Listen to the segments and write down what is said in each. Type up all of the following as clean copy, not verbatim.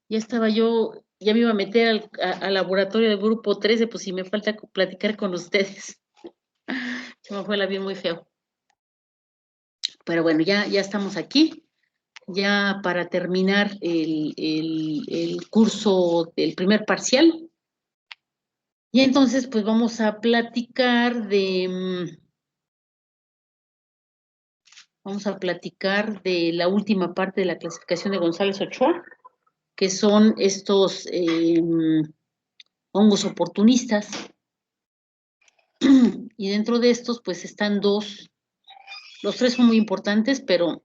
Ya estaba yo, ya me iba a meter al laboratorio del grupo 13, pues si me falta platicar con ustedes. Se me fue el avión muy feo. Pero bueno, ya estamos aquí, ya para terminar el curso del primer parcial. Y entonces, pues vamos a platicar de la última parte de la clasificación de González Ochoa, que son estos hongos oportunistas. Y dentro de estos, pues están dos, los tres son muy importantes, pero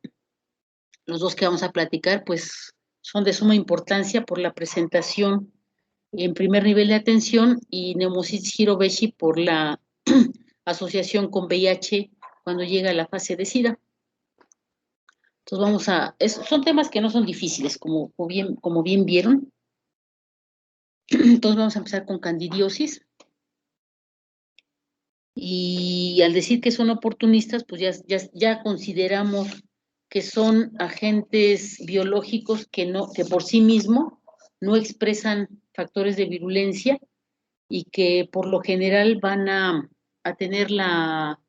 los dos que vamos a platicar, pues son de suma importancia por la presentación en primer nivel de atención y Pneumocystis jirovecii por la asociación con VIH cuando llega a la fase de SIDA. Entonces son temas que no son difíciles, como bien vieron. Entonces vamos a empezar con candidiosis. Y al decir que son oportunistas, pues ya consideramos que son agentes biológicos que por sí mismo no expresan factores de virulencia y que por lo general van a tener la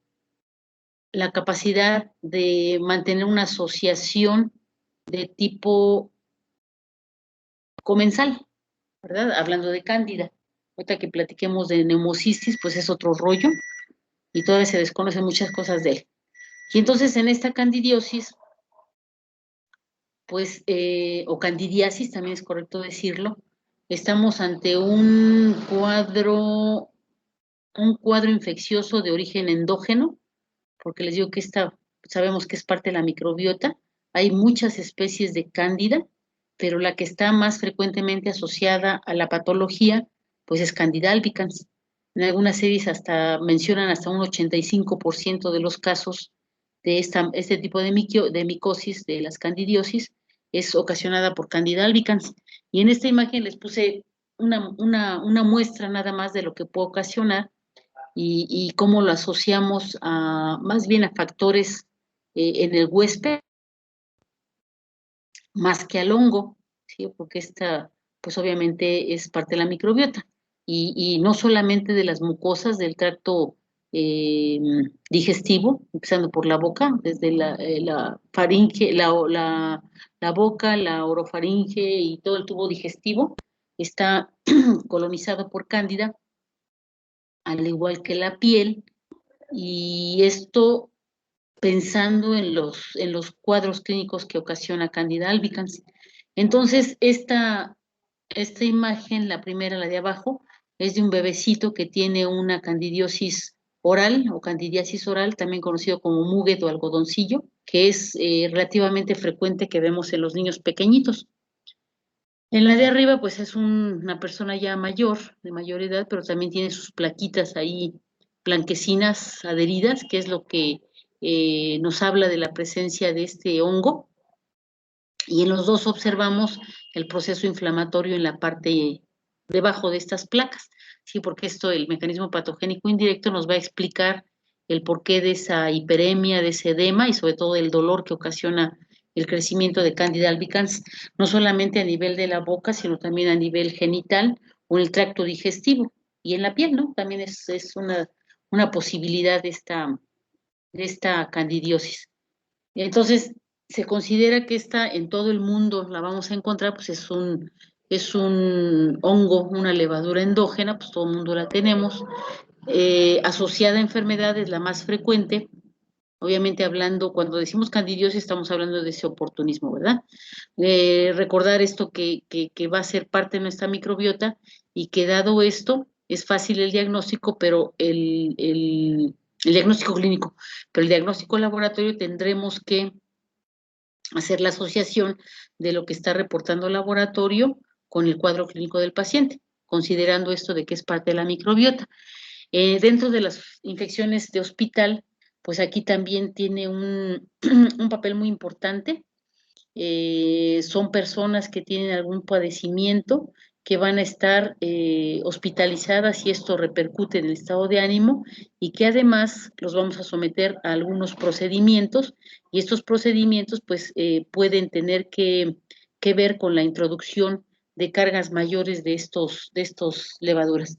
capacidad de mantener una asociación de tipo comensal, ¿verdad? Hablando de cándida. Ahorita que platiquemos de neumocistis, pues es otro rollo y todavía se desconocen muchas cosas de él. Y entonces en esta candidiosis, pues, o candidiasis, también es correcto decirlo, estamos ante un cuadro infeccioso de origen endógeno, porque les digo que sabemos que es parte de la microbiota. Hay muchas especies de cándida, pero la que está más frecuentemente asociada a la patología, pues es Candida albicans. En algunas series mencionan hasta un 85% de los casos de este tipo de micosis, de las candidiosis, es ocasionada por Candida albicans. Y en esta imagen les puse una muestra nada más de lo que puede ocasionar y cómo lo asociamos más bien a factores en el huésped más que al hongo, ¿sí? Porque esta, pues obviamente es parte de la microbiota y no solamente de las mucosas del tracto eh, digestivo, empezando por la boca, desde la faringe, la boca, la orofaringe y todo el tubo digestivo está colonizado por cándida, al igual que la piel, y esto pensando en los cuadros clínicos que ocasiona Candida albicans. Entonces, esta imagen, la primera, la de abajo, es de un bebecito que tiene una candidiosis oral o candidiasis oral, también conocido como muguet o algodoncillo, que es relativamente frecuente que vemos en los niños pequeñitos. En la de arriba, pues es una persona ya mayor, de mayor edad, pero también tiene sus plaquitas ahí blanquecinas adheridas, que es lo que nos habla de la presencia de este hongo. Y en los dos observamos el proceso inflamatorio en la parte debajo de estas placas, sí, porque el mecanismo patogénico indirecto nos va a explicar el porqué de esa hiperemia, de ese edema y sobre todo el dolor que ocasiona el crecimiento de Candida albicans, no solamente a nivel de la boca, sino también a nivel genital o en el tracto digestivo y en la piel, ¿no? También es una posibilidad de esta candidiosis. Entonces, se considera que esta en todo el mundo la vamos a encontrar, pues es un hongo, una levadura endógena, pues todo el mundo la tenemos, asociada a enfermedades, la más frecuente, obviamente hablando, cuando decimos candidiosis estamos hablando de ese oportunismo, ¿verdad? Recordar esto que va a ser parte de nuestra microbiota y que dado esto, es fácil el diagnóstico, pero el diagnóstico clínico, pero el diagnóstico laboratorio tendremos que hacer la asociación de lo que está reportando el laboratorio con el cuadro clínico del paciente, considerando esto de que es parte de la microbiota. Dentro de las infecciones de hospital, pues aquí también tiene un papel muy importante. Son personas que tienen algún padecimiento que van a estar hospitalizadas y esto repercute en el estado de ánimo y que además los vamos a someter a algunos procedimientos y estos procedimientos pues pueden tener que ver con la introducción de cargas mayores de estos levaduras.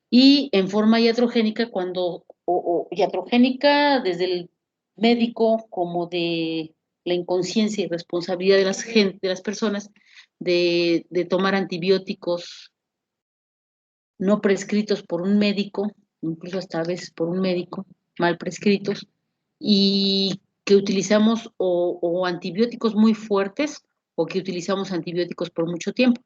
Y en forma iatrogénica, o iatrogénica desde el médico como de la inconsciencia y responsabilidad de las personas de tomar antibióticos no prescritos por un médico, incluso hasta a veces por un médico, mal prescritos, y que utilizamos o antibióticos muy fuertes o que utilizamos antibióticos por mucho tiempo.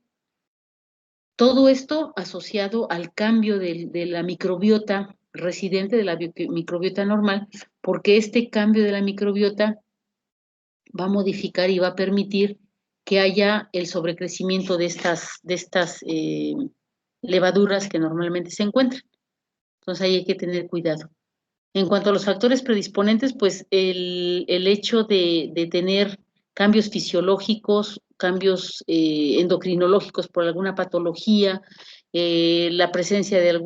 Todo esto asociado al cambio de la microbiota residente, de la microbiota normal, porque este cambio de la microbiota va a modificar y va a permitir que haya el sobrecrecimiento de estas levaduras que normalmente se encuentran. Entonces ahí hay que tener cuidado. En cuanto a los factores predisponentes, pues el hecho de tener cambios fisiológicos, cambios endocrinológicos por alguna patología, la presencia de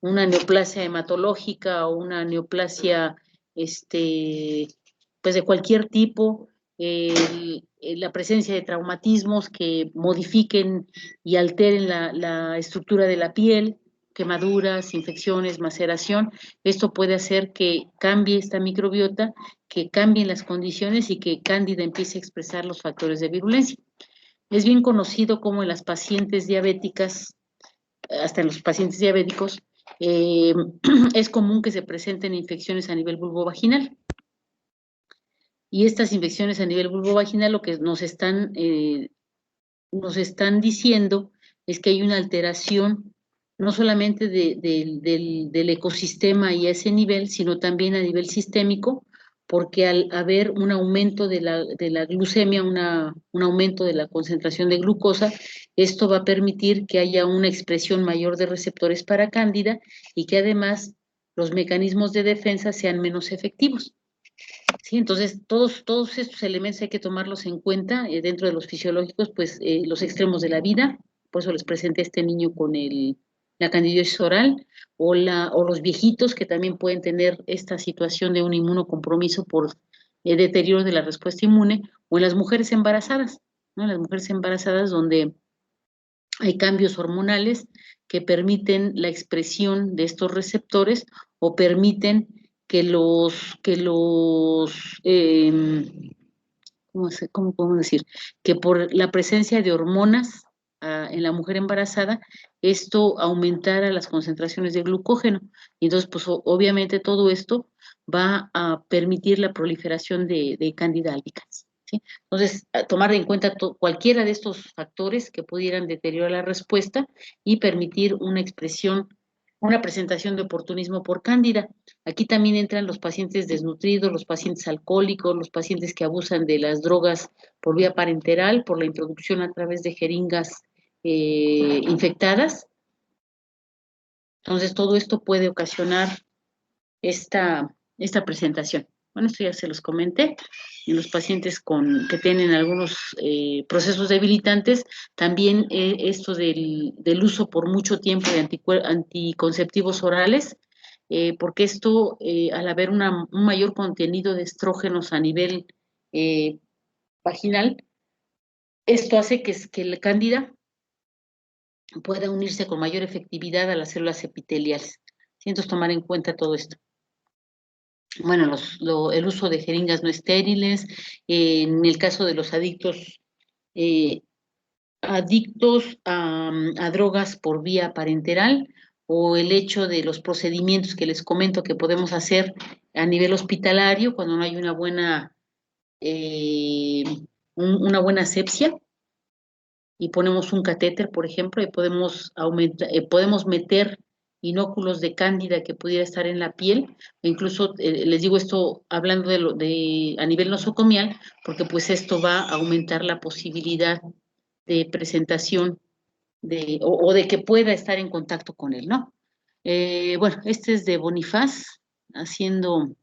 una neoplasia hematológica o una neoplasia, pues de cualquier tipo, la presencia de traumatismos que modifiquen y alteren la estructura de la piel, quemaduras, infecciones, maceración. Esto puede hacer que cambie esta microbiota, que cambien las condiciones y que Cándida empiece a expresar los factores de virulencia. Es bien conocido como en las pacientes diabéticas, hasta en los pacientes diabéticos, es común que se presenten infecciones a nivel vulvovaginal. Y estas infecciones a nivel vulvovaginal lo que nos están diciendo es que hay una alteración no solamente del ecosistema y a ese nivel, sino también a nivel sistémico, porque al haber un aumento de la glucemia, un aumento de la concentración de glucosa, esto va a permitir que haya una expresión mayor de receptores para Cándida y que además los mecanismos de defensa sean menos efectivos. Sí, entonces todos estos elementos hay que tomarlos en cuenta dentro de los fisiológicos, pues los extremos de la vida, por eso les presenté a este niño con la candidiasis oral, o los viejitos que también pueden tener esta situación de un inmunocompromiso por deterioro de la respuesta inmune, o en las mujeres embarazadas, ¿no? En las mujeres embarazadas donde hay cambios hormonales que permiten la expresión de estos receptores o permiten ¿cómo podemos decir? Que por la presencia de hormonas en la mujer embarazada, esto aumentara las concentraciones de glucógeno. Y entonces, pues obviamente todo esto va a permitir la proliferación de Candida albicans. ¿Sí? Entonces, tomar en cuenta cualquiera de estos factores que pudieran deteriorar la respuesta y permitir una presentación de oportunismo por Cándida. Aquí también entran los pacientes desnutridos, los pacientes alcohólicos, los pacientes que abusan de las drogas por vía parenteral, por la introducción a través de jeringas infectadas. Entonces, todo esto puede ocasionar esta presentación. Bueno, esto ya se los comenté. En los pacientes que tienen algunos procesos debilitantes, también esto del uso por mucho tiempo de anticonceptivos orales, porque esto, al haber un mayor contenido de estrógenos a nivel vaginal, esto hace que el cándida pueda unirse con mayor efectividad a las células epiteliales. Entonces, tomar en cuenta todo esto. Bueno, el uso de jeringas no estériles, en el caso de los adictos a drogas por vía parenteral, o el hecho de los procedimientos que les comento que podemos hacer a nivel hospitalario cuando no hay una buena asepsia y ponemos un catéter, por ejemplo, y podemos meter inóculos de cándida que pudiera estar en la piel, e incluso les digo esto hablando a nivel nosocomial, porque pues esto va a aumentar la posibilidad de presentación o de que pueda estar en contacto con él, ¿no? Bueno, este es de Bonifaz, haciendo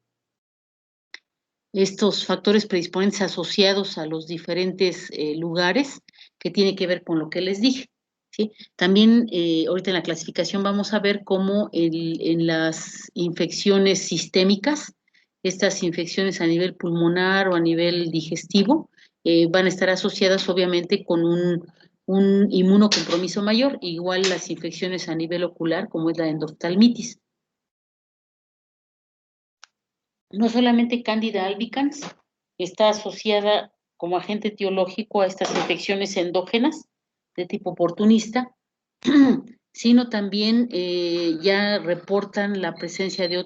estos factores predisponentes asociados a los diferentes lugares que tiene que ver con lo que les dije. ¿Sí? También ahorita en la clasificación vamos a ver cómo en las infecciones sistémicas, estas infecciones a nivel pulmonar o a nivel digestivo, van a estar asociadas obviamente con un inmunocompromiso mayor, igual las infecciones a nivel ocular, como es la endoftalmitis. No solamente Candida albicans está asociada como agente etiológico a estas infecciones endógenas de tipo oportunista, sino también ya reportan la presencia de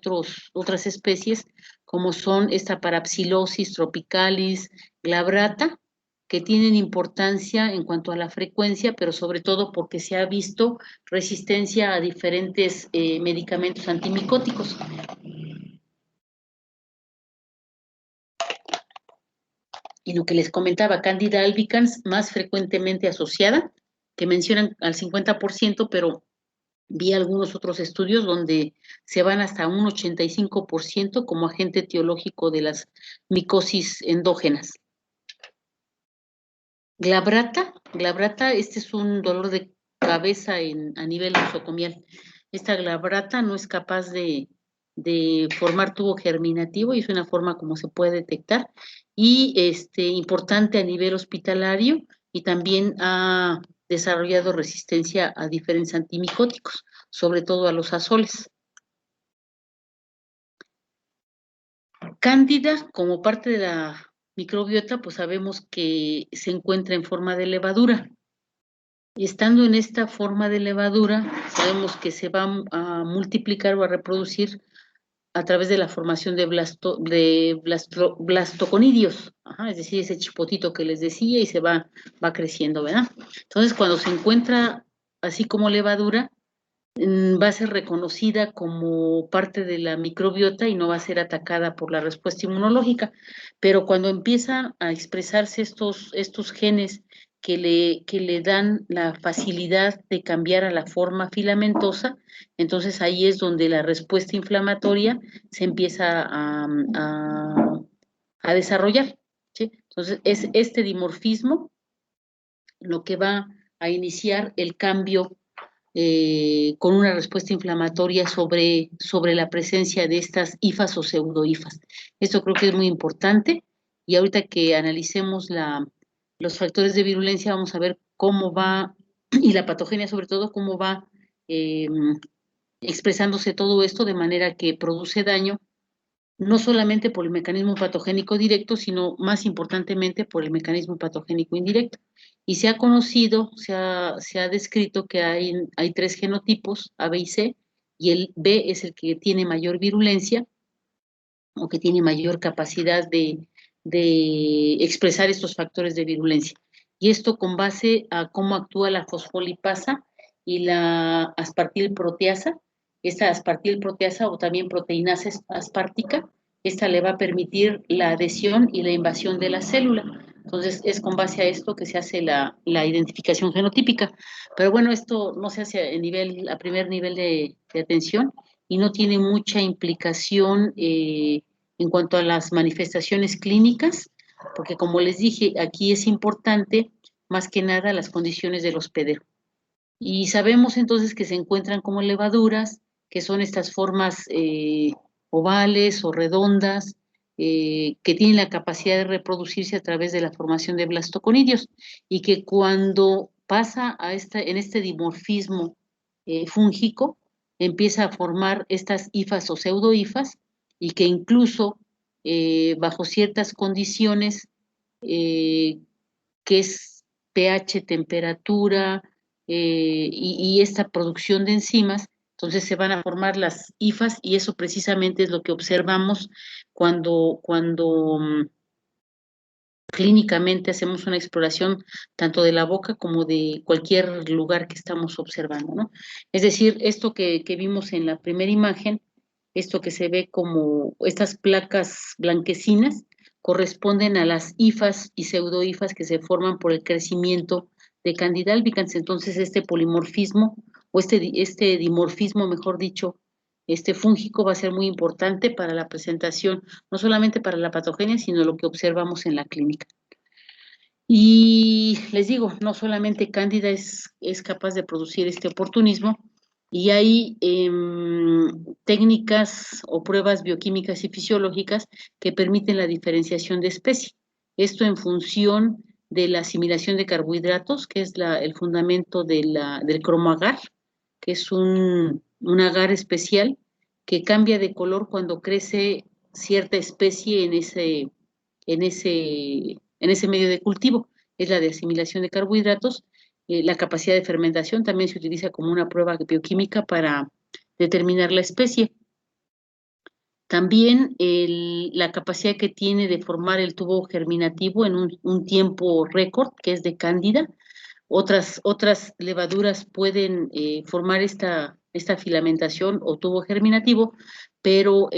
otras especies, como son esta Parapsilosis tropicalis glabrata, que tienen importancia en cuanto a la frecuencia, pero sobre todo porque se ha visto resistencia a diferentes medicamentos antimicóticos. Y lo que les comentaba, Candida albicans más frecuentemente asociada, que mencionan al 50%, pero vi algunos otros estudios donde se van hasta un 85% como agente etiológico de las micosis endógenas. Glabrata, este es un dolor de cabeza a nivel nosocomial. Esta glabrata no es capaz de formar tubo germinativo y es una forma como se puede detectar. Y importante a nivel hospitalario y también ha desarrollado resistencia a diferentes antimicóticos, sobre todo a los azoles. Cándida, como parte de la microbiota, pues sabemos que se encuentra en forma de levadura. Y estando en esta forma de levadura, sabemos que se va a multiplicar o a reproducir a través de la formación de blastoconidios, es decir, ese chipotito que les decía y se va creciendo, ¿verdad? Entonces, cuando se encuentra así como levadura, va a ser reconocida como parte de la microbiota y no va a ser atacada por la respuesta inmunológica. Pero cuando empiezan a expresarse estos genes que le dan la facilidad de cambiar a la forma filamentosa, entonces ahí es donde la respuesta inflamatoria se empieza a desarrollar, ¿sí? Entonces es este dimorfismo lo que va a iniciar el cambio con una respuesta inflamatoria sobre la presencia de estas hifas o pseudohifas. Esto creo que es muy importante y ahorita que analicemos los factores de virulencia vamos a ver cómo va, y la patogenia sobre todo, cómo va eh, expresándose todo esto de manera que produce daño no solamente por el mecanismo patogénico directo, sino más importantemente por el mecanismo patogénico indirecto. Y se ha conocido, se ha descrito que hay tres genotipos, A, B y C, y el B es el que tiene mayor virulencia o que tiene mayor capacidad de expresar estos factores de virulencia. Y esto con base a cómo actúa la fosfolipasa y la aspartilproteasa. Esta aspartilproteasa o también proteinasa aspartica, esta le va a permitir la adhesión y la invasión de la célula. Entonces, es con base a esto que se hace la identificación genotípica. Pero bueno, esto no se hace a primer nivel de atención y no tiene mucha implicación en cuanto a las manifestaciones clínicas, porque como les dije, aquí es importante más que nada las condiciones del hospedero. Y sabemos entonces que se encuentran como levaduras, que son estas formas ovales o redondas, que tienen la capacidad de reproducirse a través de la formación de blastoconidios, y que cuando pasa en este dimorfismo fúngico, empieza a formar estas hifas o pseudohifas, y que incluso bajo ciertas condiciones, que es pH, temperatura, y esta producción de enzimas, entonces se van a formar las hifas y eso precisamente es lo que observamos cuando clínicamente hacemos una exploración tanto de la boca como de cualquier lugar que estamos observando, ¿no? Es decir, esto que vimos en la primera imagen, esto que se ve como estas placas blanquecinas, corresponden a las hifas y pseudohifas que se forman por el crecimiento de Candida albicans. Entonces, este polimorfismo, o este dimorfismo, mejor dicho, este fúngico va a ser muy importante para la presentación, no solamente para la patogenia, sino lo que observamos en la clínica. Y les digo, no solamente Cándida es capaz de producir este oportunismo, y hay técnicas o pruebas bioquímicas y fisiológicas que permiten la diferenciación de especie. Esto en función de la asimilación de carbohidratos, que es el fundamento del cromoagar, que es un agar especial que cambia de color cuando crece cierta especie en ese medio de cultivo. Es la de asimilación de carbohidratos. La capacidad de fermentación también se utiliza como una prueba bioquímica para determinar la especie. También la capacidad que tiene de formar el tubo germinativo en un tiempo récord, que es de cándida. Otras levaduras pueden formar esta filamentación o tubo germinativo, pero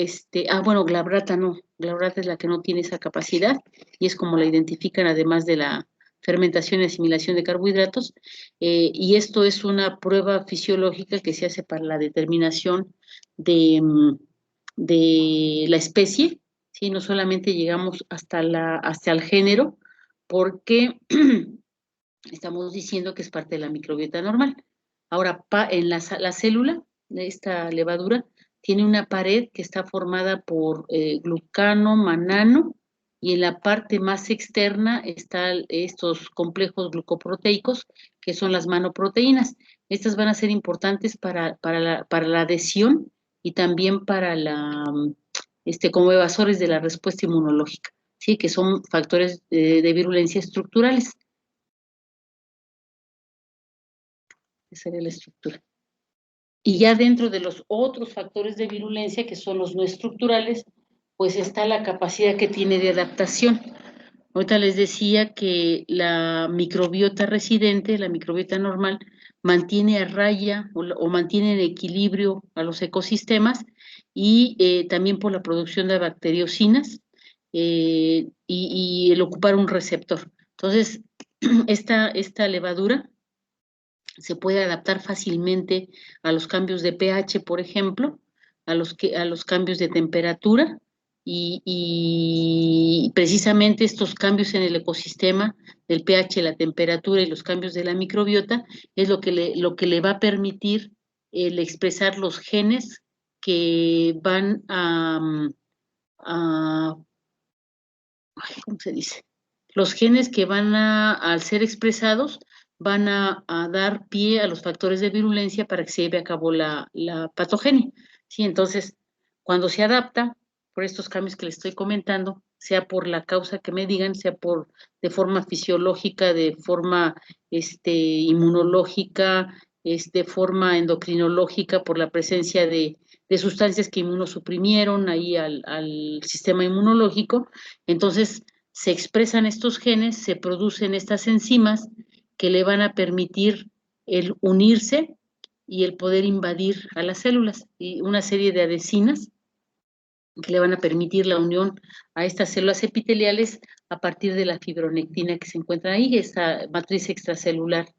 bueno, glabrata no, glabrata es la que no tiene esa capacidad y es como la identifican además de la fermentación y asimilación de carbohidratos, y esto es una prueba fisiológica que se hace para la determinación de la especie, ¿sí? No solamente llegamos hasta el género, porque estamos diciendo que es parte de la microbiota normal. Ahora, en la célula de esta levadura tiene una pared que está formada por glucano, mannano, y en la parte más externa están estos complejos glucoproteicos, que son las manoproteínas. Estas van a ser importantes para la adhesión y también para como evasores de la respuesta inmunológica, ¿sí? Que son factores de virulencia estructurales. Esa sería la estructura. Y ya dentro de los otros factores de virulencia, que son los no estructurales, pues está la capacidad que tiene de adaptación. Ahorita les decía que la microbiota residente, la microbiota normal, mantiene a raya o mantiene en equilibrio a los ecosistemas y también por la producción de bacteriocinas y el ocupar un receptor. Entonces, esta levadura se puede adaptar fácilmente a los cambios de pH, por ejemplo, a los cambios de temperatura y precisamente estos cambios en el ecosistema del pH, la temperatura y los cambios de la microbiota es lo que le va a permitir el expresar los genes que van ¿cómo se dice? Los genes que al ser expresados, van a dar pie a los factores de virulencia para que se lleve a cabo la patogenia. ¿Sí? Entonces, cuando se adapta por estos cambios que les estoy comentando, sea por la causa que me digan, sea de forma fisiológica, de forma inmunológica, de forma endocrinológica, por la presencia de sustancias que inmunosuprimieron ahí al sistema inmunológico, entonces se expresan estos genes, se producen estas enzimas que le van a permitir el unirse y el poder invadir a las células, y una serie de adhesinas que le van a permitir la unión a estas células epiteliales a partir de la fibronectina que se encuentra ahí, esta matriz extracelular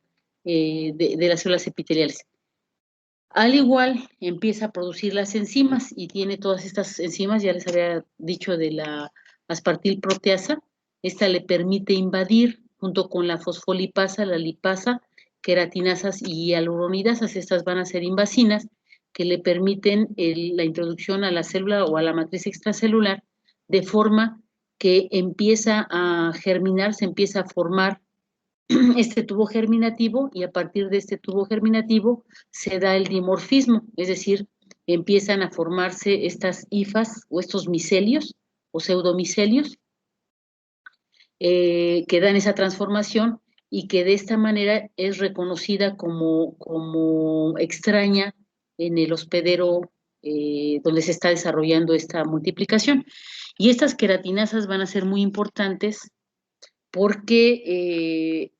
de las células epiteliales. Al igual, empieza a producir las enzimas y tiene todas estas enzimas, ya les había dicho de la aspartilproteasa, esta le permite invadir junto con la fosfolipasa, la lipasa, queratinasas y hialuronidasas. Estas van a ser invasinas que le permiten la introducción a la célula o a la matriz extracelular de forma que empieza a germinar, se empieza a formar este tubo germinativo y a partir de este tubo germinativo se da el dimorfismo, es decir, empiezan a formarse estas hifas o estos micelios o pseudomicelios que dan esa transformación y que de esta manera es reconocida como extraña en el hospedero donde se está desarrollando esta multiplicación. Y estas queratinasas van a ser muy importantes porque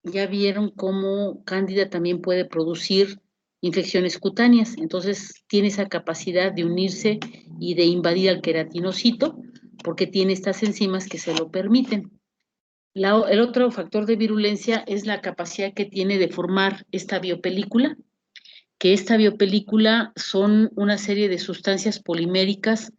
ya vieron cómo Cándida también puede producir infecciones cutáneas, entonces tiene esa capacidad de unirse y de invadir al queratinocito porque tiene estas enzimas que se lo permiten. El otro factor de virulencia es la capacidad que tiene de formar esta biopelícula, que esta biopelícula son una serie de sustancias poliméricas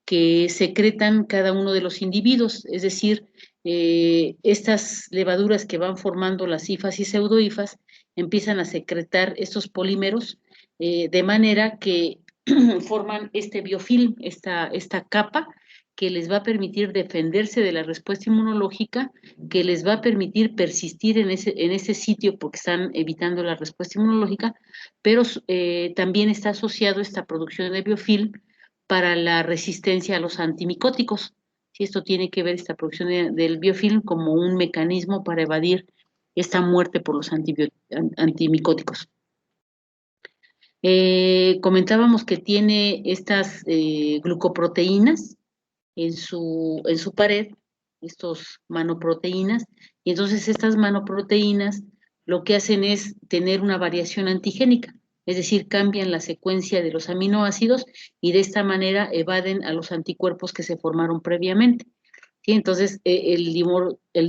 que secretan cada uno de los individuos, es decir, estas levaduras que van formando las hifas y pseudohifas empiezan a secretar estos polímeros de manera que forman este biofilm, esta capa, que les va a permitir defenderse de la respuesta inmunológica, que les va a permitir persistir en ese sitio porque están evitando la respuesta inmunológica, pero también está asociado esta producción de biofilm para la resistencia a los antimicóticos. Sí, esto tiene que ver esta producción del biofilm como un mecanismo para evadir esta muerte por los antimicóticos. Comentábamos que tiene estas glucoproteínas en su pared, estos manoproteínas, y entonces estas manoproteínas lo que hacen es tener una variación antigénica, es decir, cambian la secuencia de los aminoácidos y de esta manera evaden a los anticuerpos que se formaron previamente. ¿Sí? Entonces, el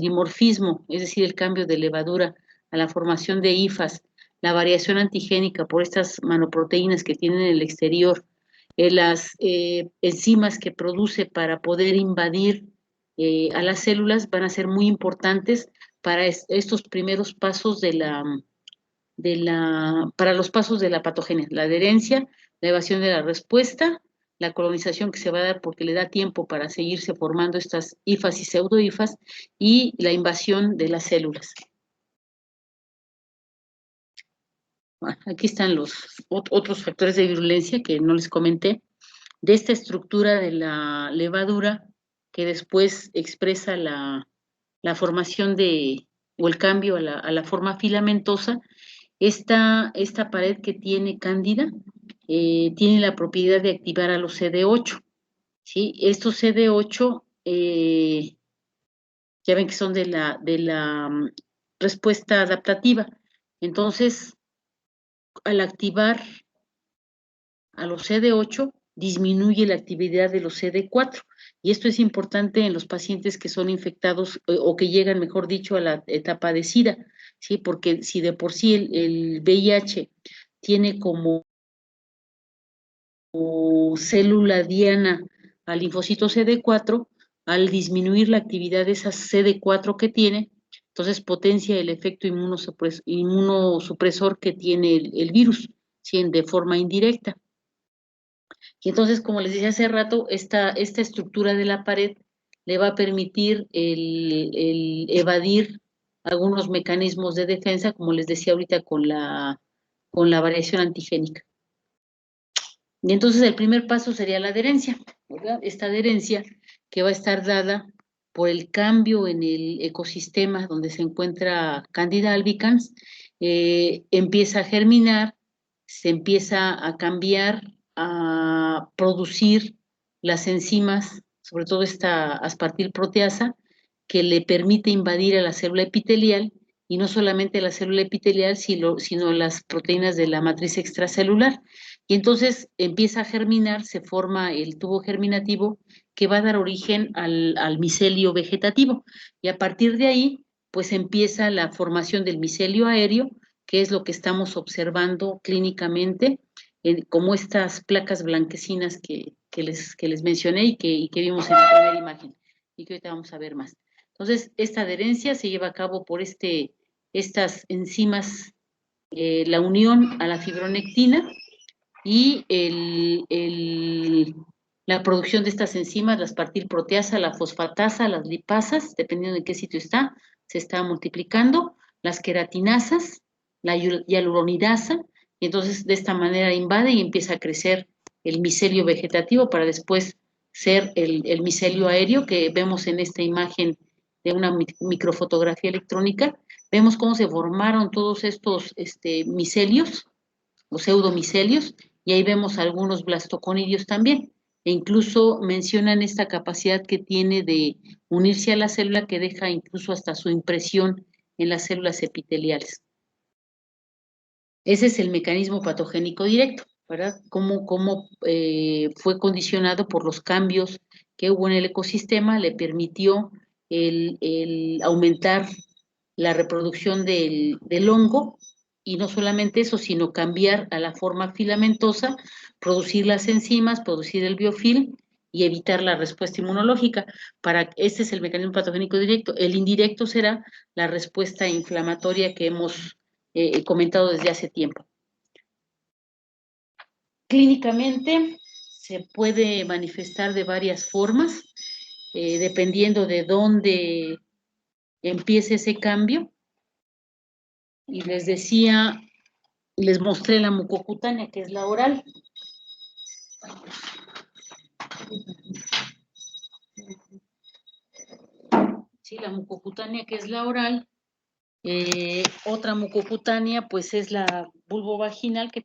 dimorfismo, es decir, el cambio de levadura a la formación de hifas, la variación antigénica por estas manoproteínas que tienen en el exterior, las enzimas que produce para poder invadir a las células van a ser muy importantes para estos primeros pasos para los pasos de la patogenia, la adherencia, la evasión de la respuesta, la colonización que se va a dar porque le da tiempo para seguirse formando estas hifas y pseudohifas y la invasión de las células. Aquí están los otros factores de virulencia que no les comenté, de esta estructura de la levadura que después expresa la formación o el cambio a la forma filamentosa. Esta pared que tiene cándida tiene la propiedad de activar a los CD8, ¿sí? Estos CD8 ya ven que son de la respuesta adaptativa. Entonces, al activar a los CD8, disminuye la actividad de los CD4. Y esto es importante en los pacientes que son infectados o que llegan, mejor dicho, a la etapa de SIDA, ¿sí? Porque si de por sí el VIH tiene como célula diana al linfocito CD4, al disminuir la actividad de esas CD4 que tiene, entonces potencia el efecto inmunosupresor que tiene el virus, ¿sí? De forma indirecta. Y entonces, como les dije hace rato, esta estructura de la pared le va a permitir el evadir algunos mecanismos de defensa, como les decía ahorita, con la variación antigénica. Y entonces el primer paso sería la adherencia, ¿verdad? Esta adherencia que va a estar dada por el cambio en el ecosistema donde se encuentra Candida albicans, empieza a germinar, se empieza a cambiar, a producir las enzimas, sobre todo esta aspartil proteasa, que le permite invadir a la célula epitelial, y no solamente la célula epitelial, sino las proteínas de la matriz extracelular. Y entonces empieza a germinar, se forma el tubo germinativo que va a dar origen al micelio vegetativo. Y a partir de ahí, pues empieza la formación del micelio aéreo, que es lo que estamos observando clínicamente, como estas placas blanquecinas que les mencioné y que vimos en la primera imagen, y que ahorita vamos a ver más. Entonces, esta adherencia se lleva a cabo por estas enzimas, la unión a la fibronectina, y la producción de estas enzimas, la aspartil proteasa, la fosfatasa, las lipasas, dependiendo de qué sitio está, se está multiplicando, las queratinasas, la hialuronidasa, y entonces de esta manera invade y empieza a crecer el micelio vegetativo para después ser el micelio aéreo que vemos en esta imagen de una microfotografía electrónica. Vemos cómo se formaron todos estos micelios o pseudomicelios, y ahí vemos algunos blastoconidios también, e incluso mencionan esta capacidad que tiene de unirse a la célula que deja incluso hasta su impresión en las células epiteliales. Ese es el mecanismo patogénico directo, ¿verdad? Cómo fue condicionado por los cambios que hubo en el ecosistema, le permitió el aumentar la reproducción del hongo, y no solamente eso, sino cambiar a la forma filamentosa, producir las enzimas, producir el biofilm y evitar la respuesta inmunológica. Este es el mecanismo patogénico directo. El indirecto será la respuesta inflamatoria que hemos comentado desde hace tiempo. Clínicamente se puede manifestar de varias formas. dependiendo de dónde empiece ese cambio. Y les decía, les mostré la mucocutánea, que es la oral. Sí, la mucocutánea, que es la oral. Otra mucocutánea, pues es la vulvovaginal, que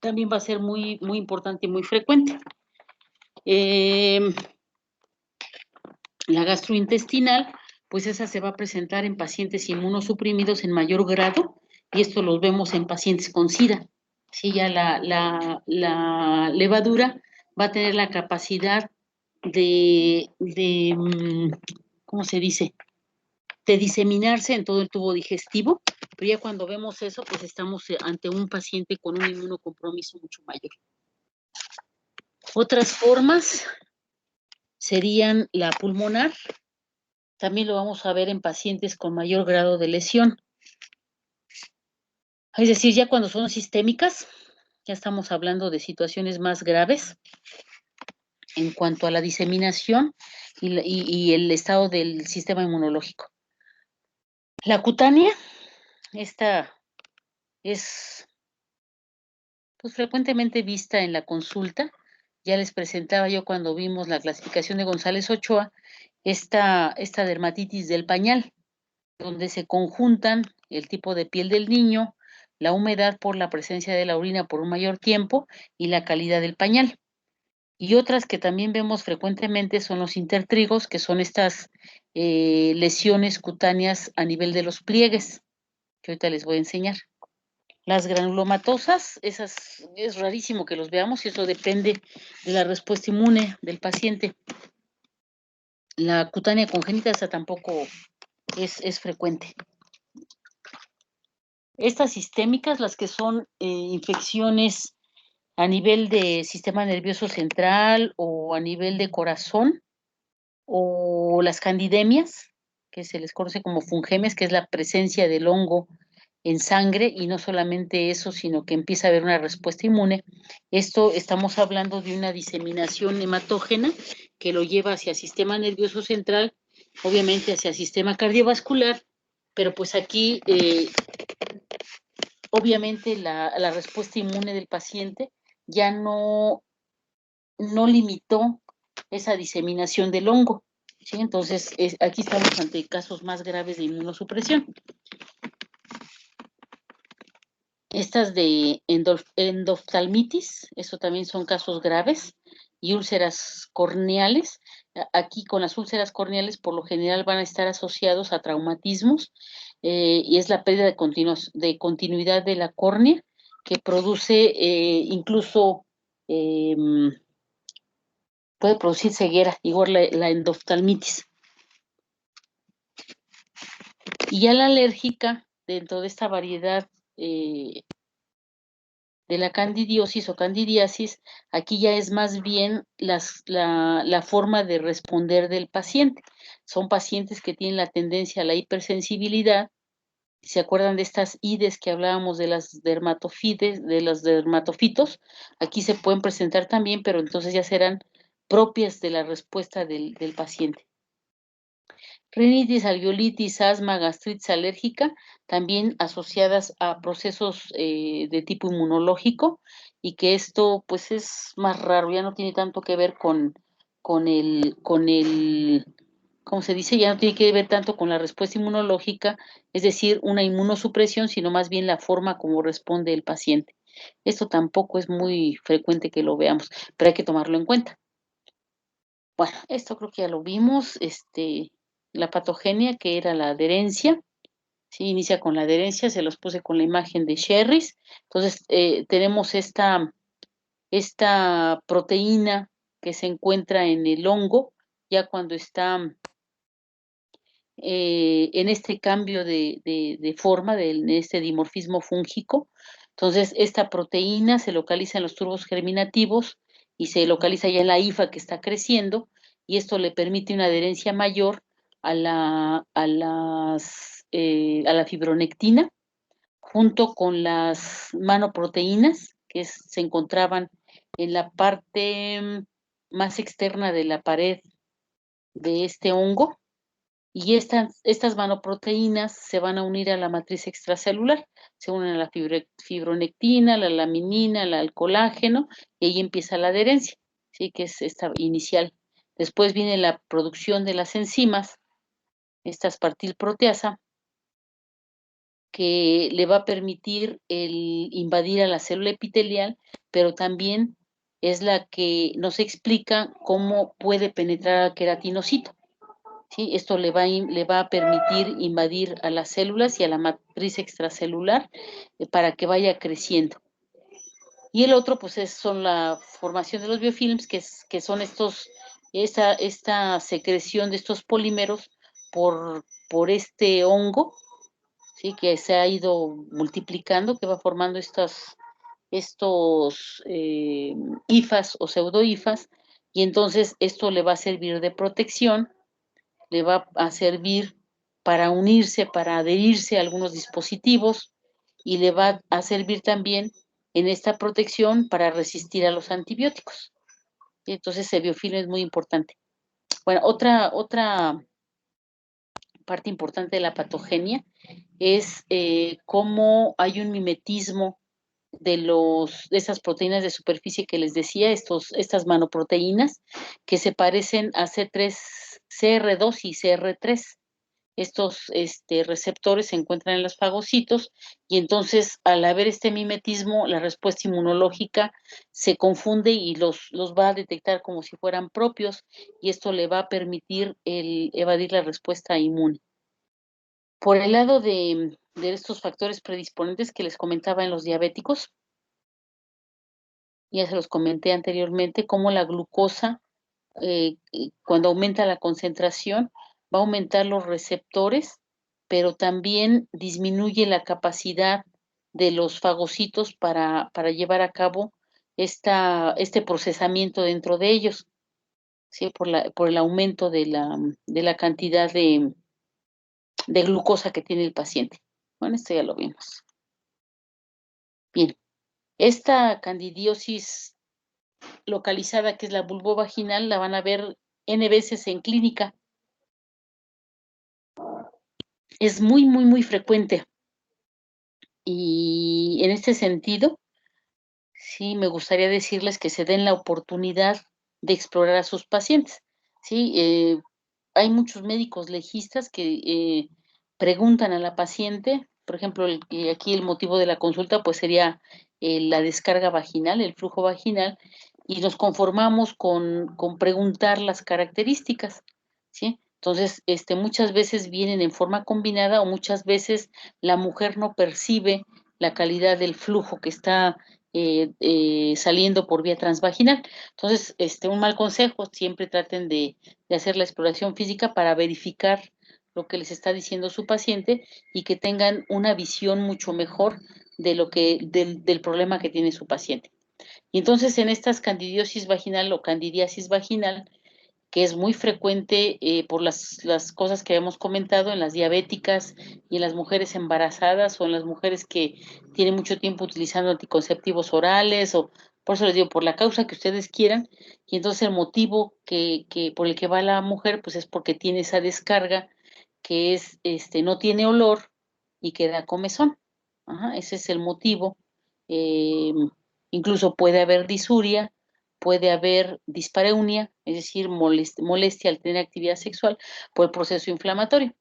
también va a ser muy, muy importante y muy frecuente. La gastrointestinal, pues esa se va a presentar en pacientes inmunosuprimidos en mayor grado, y esto los vemos en pacientes con SIDA. Sí, ya la levadura va a tener la capacidad de ¿cómo se dice? De diseminarse en todo el tubo digestivo, pero ya cuando vemos eso, pues estamos ante un paciente con un inmunocompromiso mucho mayor. Otras formas serían la pulmonar, también lo vamos a ver en pacientes con mayor grado de lesión. Es decir, ya cuando son sistémicas, ya estamos hablando de situaciones más graves en cuanto a la diseminación y el estado del sistema inmunológico. La cutánea, esta es pues frecuentemente vista en la consulta. Ya les presentaba yo cuando vimos la clasificación de González Ochoa, esta dermatitis del pañal, donde se conjuntan el tipo de piel del niño, la humedad por la presencia de la orina por un mayor tiempo y la calidad del pañal. Y otras que también vemos frecuentemente son los intertrigos, que son estas lesiones cutáneas a nivel de los pliegues, que ahorita les voy a enseñar. Las granulomatosas, esas es rarísimo que los veamos y eso depende de la respuesta inmune del paciente. La cutánea congénita, esa tampoco es frecuente. Estas sistémicas, las que son infecciones a nivel de sistema nervioso central o a nivel de corazón, o las candidemias, que se les conoce como fungemes, que es la presencia del hongo en sangre, y no solamente eso, sino que empieza a haber una respuesta inmune. Esto estamos hablando de una diseminación hematógena que lo lleva hacia el sistema nervioso central, obviamente hacia el sistema cardiovascular, pero pues aquí obviamente la respuesta inmune del paciente ya no limitó esa diseminación del hongo, ¿sí? Entonces, aquí estamos ante casos más graves de inmunosupresión. Estas de endoftalmitis, eso también son casos graves, y úlceras corneales. Aquí con las úlceras corneales por lo general van a estar asociados a traumatismos, y es la pérdida de continuidad de la córnea que produce incluso puede producir ceguera, igual la endoftalmitis. Y ya la alérgica, dentro de esta variedad de la candidiosis o candidiasis, aquí ya es más bien la forma de responder del paciente. Son pacientes que tienen la tendencia a la hipersensibilidad. ¿Se acuerdan de estas ides que hablábamos de las dermatofides, de los dermatofitos? Aquí se pueden presentar también, pero entonces ya serán propias de la respuesta del paciente. Rinitis, alveolitis, asma, gastritis alérgica, también asociadas a procesos de tipo inmunológico, y que esto pues es más raro, ya no tiene tanto que ver con el, ¿cómo se dice? Ya no tiene que ver tanto con la respuesta inmunológica, es decir, una inmunosupresión, sino más bien la forma como responde el paciente. Esto tampoco es muy frecuente que lo veamos, pero hay que tomarlo en cuenta. Bueno, esto creo que ya lo vimos, la patogenia, que era la adherencia, sí, inicia con la adherencia, se los puse con la imagen de Sherris. Entonces, tenemos esta proteína que se encuentra en el hongo, ya cuando está en este cambio de forma, en este dimorfismo fúngico. Entonces, esta proteína se localiza en los tubos germinativos y se localiza ya en la hifa que está creciendo, y esto le permite una adherencia mayor a la fibronectina, junto con las manoproteínas se encontraban en la parte más externa de la pared de este hongo, y estas manoproteínas se van a unir a la matriz extracelular, se unen a la fibronectina, la laminina, al colágeno, y ahí empieza la adherencia, ¿sí? Que es esta inicial. Después viene la producción de las enzimas, esta aspartil proteasa, que le va a permitir el invadir a la célula epitelial, pero también es la que nos explica cómo puede penetrar al queratinocito. ¿Sí? Esto le va a permitir invadir a las células y a la matriz extracelular para que vaya creciendo. Y el otro, pues, son la formación de los biofilms, que son esta secreción de estos polímeros por este hongo, ¿sí? Que se ha ido multiplicando, que va formando estos hifas o pseudohifas, y entonces esto le va a servir de protección, le va a servir para unirse, para adherirse a algunos dispositivos, y le va a servir también en esta protección para resistir a los antibióticos. Y entonces el biofilm es muy importante. Bueno, otra parte importante de la patogenia es cómo hay un mimetismo de esas proteínas de superficie que les decía, estas manoproteínas, que se parecen a CR2 y CR3. Estos receptores se encuentran en los fagocitos, y entonces, al haber este mimetismo, la respuesta inmunológica se confunde y los va a detectar como si fueran propios, y esto le va a permitir evadir la respuesta inmune. Por el lado de estos factores predisponentes que les comentaba en los diabéticos, ya se los comenté anteriormente, cómo la glucosa, cuando aumenta la concentración, va a aumentar los receptores, pero también disminuye la capacidad de los fagocitos para llevar a cabo este procesamiento dentro de ellos, ¿sí? Por el aumento de la cantidad de glucosa que tiene el paciente. Bueno, esto ya lo vimos. Bien, esta candidiosis localizada, que es la vulvovaginal, la van a ver N veces en clínica. Es muy, muy, muy frecuente. Y en este sentido, sí me gustaría decirles que se den la oportunidad de explorar a sus pacientes, ¿sí? Hay muchos médicos legistas que preguntan a la paciente, por ejemplo, aquí el motivo de la consulta pues sería la descarga vaginal, el flujo vaginal, y nos conformamos con preguntar las características, ¿sí? Entonces, muchas veces vienen en forma combinada, o muchas veces la mujer no percibe la calidad del flujo que está saliendo por vía transvaginal. Entonces, un mal consejo, siempre traten de hacer la exploración física para verificar lo que les está diciendo su paciente, y que tengan una visión mucho mejor del problema que tiene su paciente. Y entonces, en estas candidiosis vaginal o candidiasis vaginal, que es muy frecuente por las cosas que hemos comentado en las diabéticas y en las mujeres embarazadas, o en las mujeres que tienen mucho tiempo utilizando anticonceptivos orales, o por eso les digo, por la causa que ustedes quieran, y entonces el motivo por el que va la mujer, pues es porque tiene esa descarga que no tiene olor y que da comezón. Ajá, ese es el motivo. Eh, Incluso puede haber disuria, puede haber dispareunia, es decir, molestia al tener actividad sexual por el proceso inflamatorio.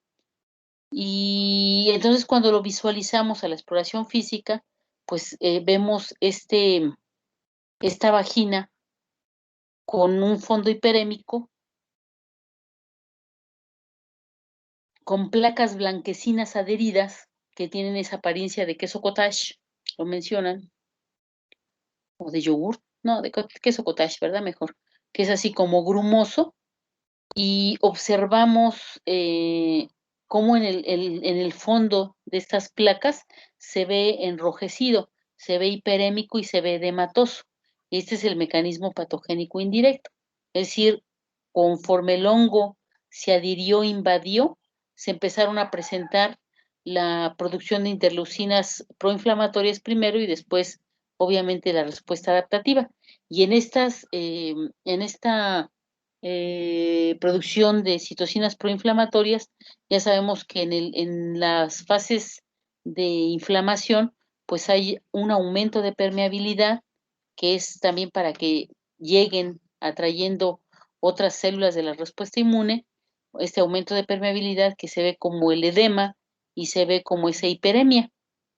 Y entonces, cuando lo visualizamos a la exploración física, pues vemos esta vagina con un fondo hiperémico, con placas blanquecinas adheridas que tienen esa apariencia de queso cottage, lo mencionan, o de yogur, no, de queso cottage, ¿verdad? Mejor, que es así como grumoso, y observamos cómo en el fondo de estas placas se ve enrojecido, se ve hiperémico y se ve edematoso. Este es el mecanismo patogénico indirecto. Es decir, conforme el hongo se adhirió, invadió, se empezaron a presentar la producción de interleucinas proinflamatorias primero, y después, obviamente, la respuesta adaptativa. Y en esta producción de citocinas proinflamatorias. Ya sabemos que en las fases de inflamación, pues hay un aumento de permeabilidad, que es también para que lleguen atrayendo otras células de la respuesta inmune, este aumento de permeabilidad que se ve como el edema y se ve como esa hiperemia.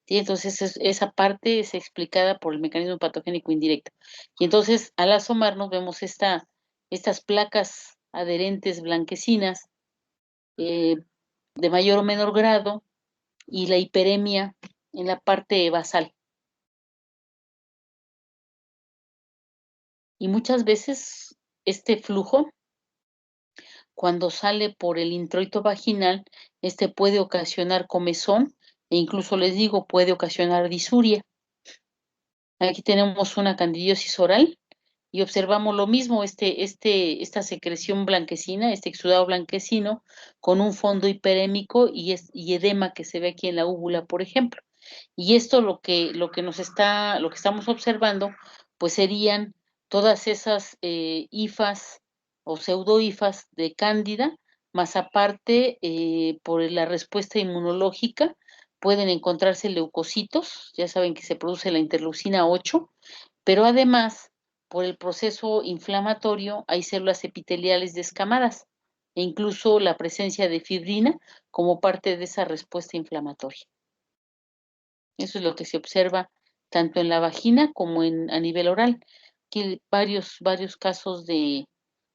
¿Sí? Entonces, esa parte es explicada por el mecanismo patogénico indirecto. Y entonces, al asomarnos, vemos estas placas adherentes blanquecinas, eh, de mayor o menor grado, y la hiperemia en la parte basal. Y muchas veces este flujo, cuando sale por el introito vaginal, puede ocasionar comezón e incluso les digo, puede ocasionar disuria. Aquí tenemos una candidiosis oral y observamos lo mismo, esta secreción blanquecina, este exudado blanquecino con un fondo hiperémico y edema que se ve aquí en la úvula, por ejemplo. Y esto lo que estamos observando, pues serían todas esas hifas o pseudohifas de cándida, más aparte, por la respuesta inmunológica, pueden encontrarse leucocitos, ya saben que se produce la interleucina 8, pero además, por el proceso inflamatorio, hay células epiteliales descamadas e incluso la presencia de fibrina como parte de esa respuesta inflamatoria. Eso es lo que se observa tanto en la vagina como a nivel oral. Aquí varios casos de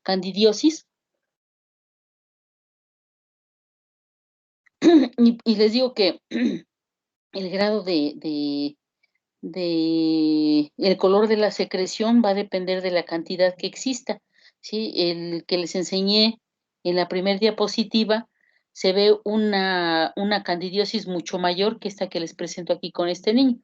candidiosis. Y les digo que el grado el color de la secreción va a depender de la cantidad que exista, ¿sí? El que les enseñé en la primer diapositiva, se ve una candidiosis mucho mayor que esta que les presento aquí con este niño.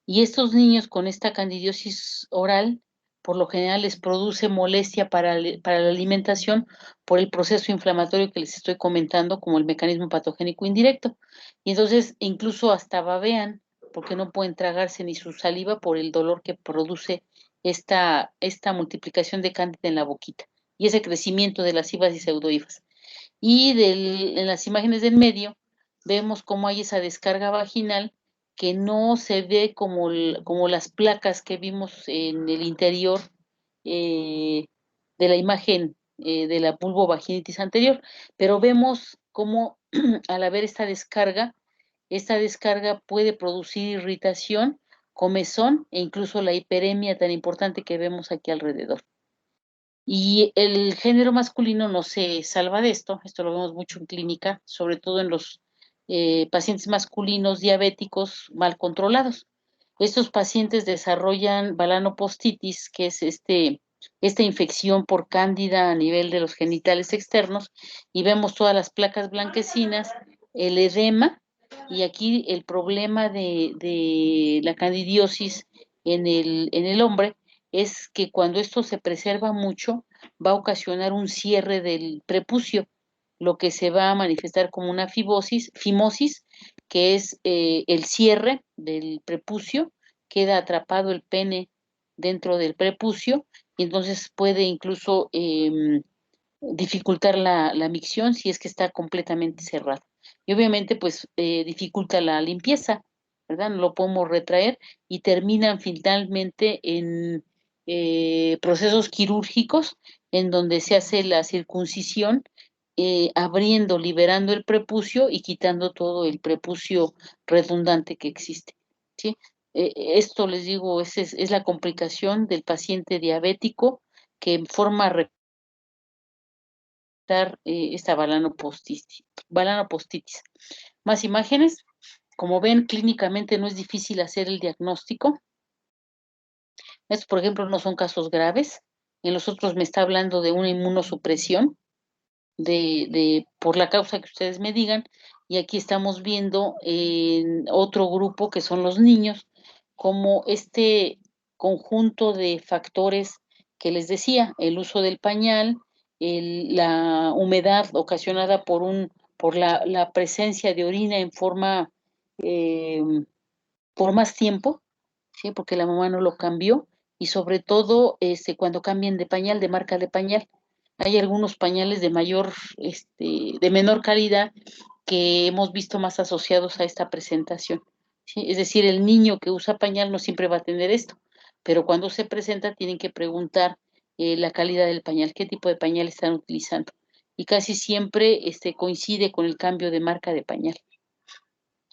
Y estos niños con esta candidiosis oral, por lo general les produce molestia para la alimentación por el proceso inflamatorio que les estoy comentando, como el mecanismo patogénico indirecto. Y entonces incluso hasta babean, porque no pueden tragarse ni su saliva por el dolor que produce esta multiplicación de cándida en la boquita y ese crecimiento de las hifas y pseudohifas. Y en las imágenes del medio vemos cómo hay esa descarga vaginal que no se ve como las placas que vimos en el interior eh, de la imagen de la vulvovaginitis anterior, pero vemos cómo al haber esta descarga puede producir irritación, comezón e incluso la hiperemia tan importante que vemos aquí alrededor. Y el género masculino no se salva de esto lo vemos mucho en clínica, sobre todo en los pacientes masculinos diabéticos mal controlados. Estos pacientes desarrollan balanopostitis, que es esta infección por cándida a nivel de los genitales externos, y vemos todas las placas blanquecinas, el edema, y aquí el problema de la candidiosis en el hombre es que cuando esto se preserva mucho, va a ocasionar un cierre del prepucio, lo que se va a manifestar como una fimosis, que es el cierre del prepucio, queda atrapado el pene dentro del prepucio, y entonces puede incluso dificultar la micción si es que está completamente cerrado. Y obviamente, pues, dificulta la limpieza, ¿verdad? No lo podemos retraer y terminan finalmente en procesos quirúrgicos en donde se hace la circuncisión, abriendo, liberando el prepucio y quitando todo el prepucio redundante que existe, ¿sí? Esto, les digo, es la complicación del paciente diabético que en forma esta balanopostitis. Más imágenes. Como ven, clínicamente no es difícil hacer el diagnóstico. Estos, por ejemplo, no son casos graves. En los otros me está hablando de una inmunosupresión por la causa que ustedes me digan. Y aquí estamos viendo en otro grupo que son los niños, como este conjunto de factores que les decía, el uso del pañal, la humedad ocasionada por la presencia de orina en forma eh, por más tiempo, ¿sí? Porque la mamá no lo cambió, y sobre todo cuando cambien de pañal, de marca de pañal. Hay algunos pañales de de menor calidad que hemos visto más asociados a esta presentación, ¿sí? Es decir, el niño que usa pañal no siempre va a tener esto, pero cuando se presenta tienen que preguntar la calidad del pañal, qué tipo de pañal están utilizando. Y casi siempre coincide con el cambio de marca de pañal.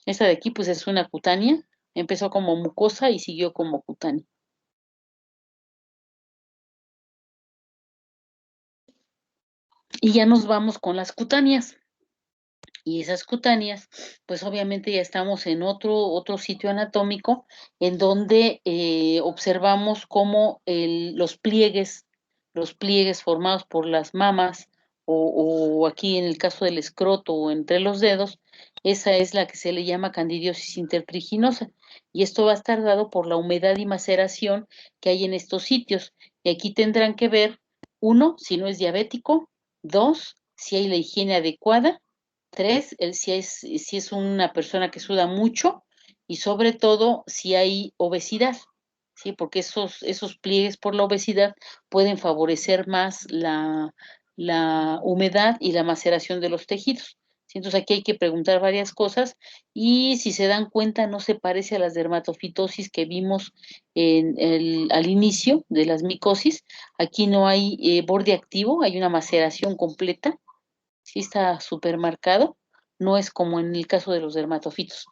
Esta de aquí, pues es una cutánea, empezó como mucosa y siguió como cutánea. Y ya nos vamos con las cutáneas. Y esas cutáneas, pues obviamente ya estamos en otro sitio anatómico en donde observamos cómo los pliegues formados por las mamas o aquí en el caso del escroto o entre los dedos, esa es la que se le llama candidiosis intertriginosa. Y esto va a estar dado por la humedad y maceración que hay en estos sitios. Y aquí tendrán que ver, uno, si no es diabético, dos, si hay la higiene adecuada, tres, si es una persona que suda mucho y sobre todo si hay obesidad, ¿sí? Porque esos pliegues por la obesidad pueden favorecer más la humedad y la maceración de los tejidos. ¿Sí? Entonces aquí hay que preguntar varias cosas y si se dan cuenta no se parece a las dermatofitosis que vimos al inicio de las micosis. Aquí no hay borde activo, hay una maceración completa, sí está súper marcado, no es como en el caso de los dermatofitos.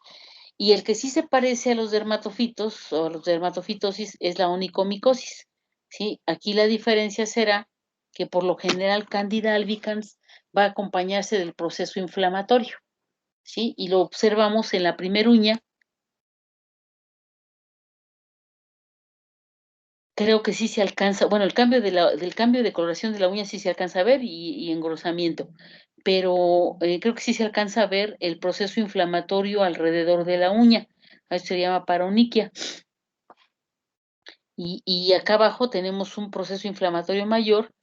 Y el que sí se parece a los dermatofitos o a los dermatofitosis es la onicomicosis, ¿sí? Aquí la diferencia será que por lo general Candida albicans va a acompañarse del proceso inflamatorio, ¿sí? Y lo observamos en la primer uña. Creo que sí se alcanza, bueno, el cambio del cambio de coloración de la uña sí se alcanza a ver y engrosamiento, pero creo que sí se alcanza a ver el proceso inflamatorio alrededor de la uña. A eso se llama paroniquia. Y acá abajo tenemos un proceso inflamatorio mayor,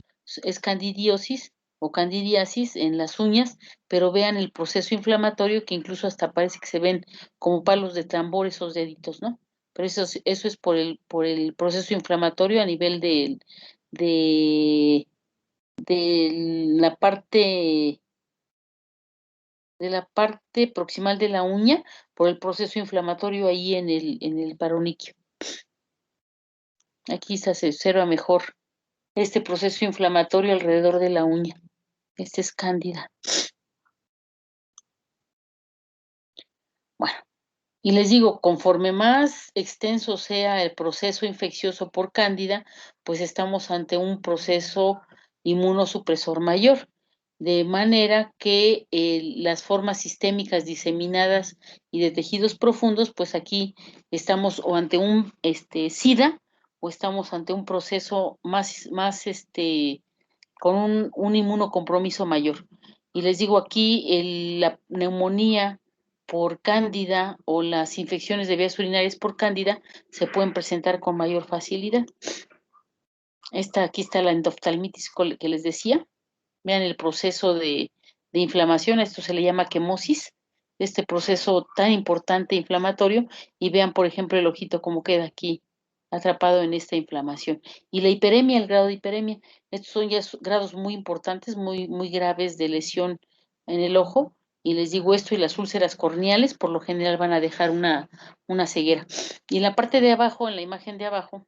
es candidiosis o candidiasis en las uñas, pero vean el proceso inflamatorio que incluso hasta parece que se ven como palos de tambor esos deditos, ¿no? Pero eso es por el proceso inflamatorio a nivel de, de de la parte proximal de la uña, por el proceso inflamatorio ahí en el paroniquio. Aquí se observa mejor este proceso inflamatorio alrededor de la uña. Este es cándida. Bueno, y les digo, conforme más extenso sea el proceso infeccioso por cándida, pues estamos ante un proceso inmunosupresor mayor, de manera que las formas sistémicas diseminadas y de tejidos profundos, pues aquí estamos o ante un SIDA o estamos ante un proceso más con un inmunocompromiso mayor. Y les digo aquí, la neumonía por cándida o las infecciones de vías urinarias por cándida se pueden presentar con mayor facilidad. Aquí está la endoftalmitis que les decía. Vean el proceso de inflamación, esto se le llama quemosis, este proceso tan importante inflamatorio, y vean, por ejemplo, el ojito como queda aquí atrapado en esta inflamación. Y la hiperemia, el grado de hiperemia, estos son ya grados muy importantes, muy graves de lesión en el ojo, y les digo esto, y las úlceras corneales por lo general van a dejar una ceguera. Y en la parte de abajo, en la imagen de abajo,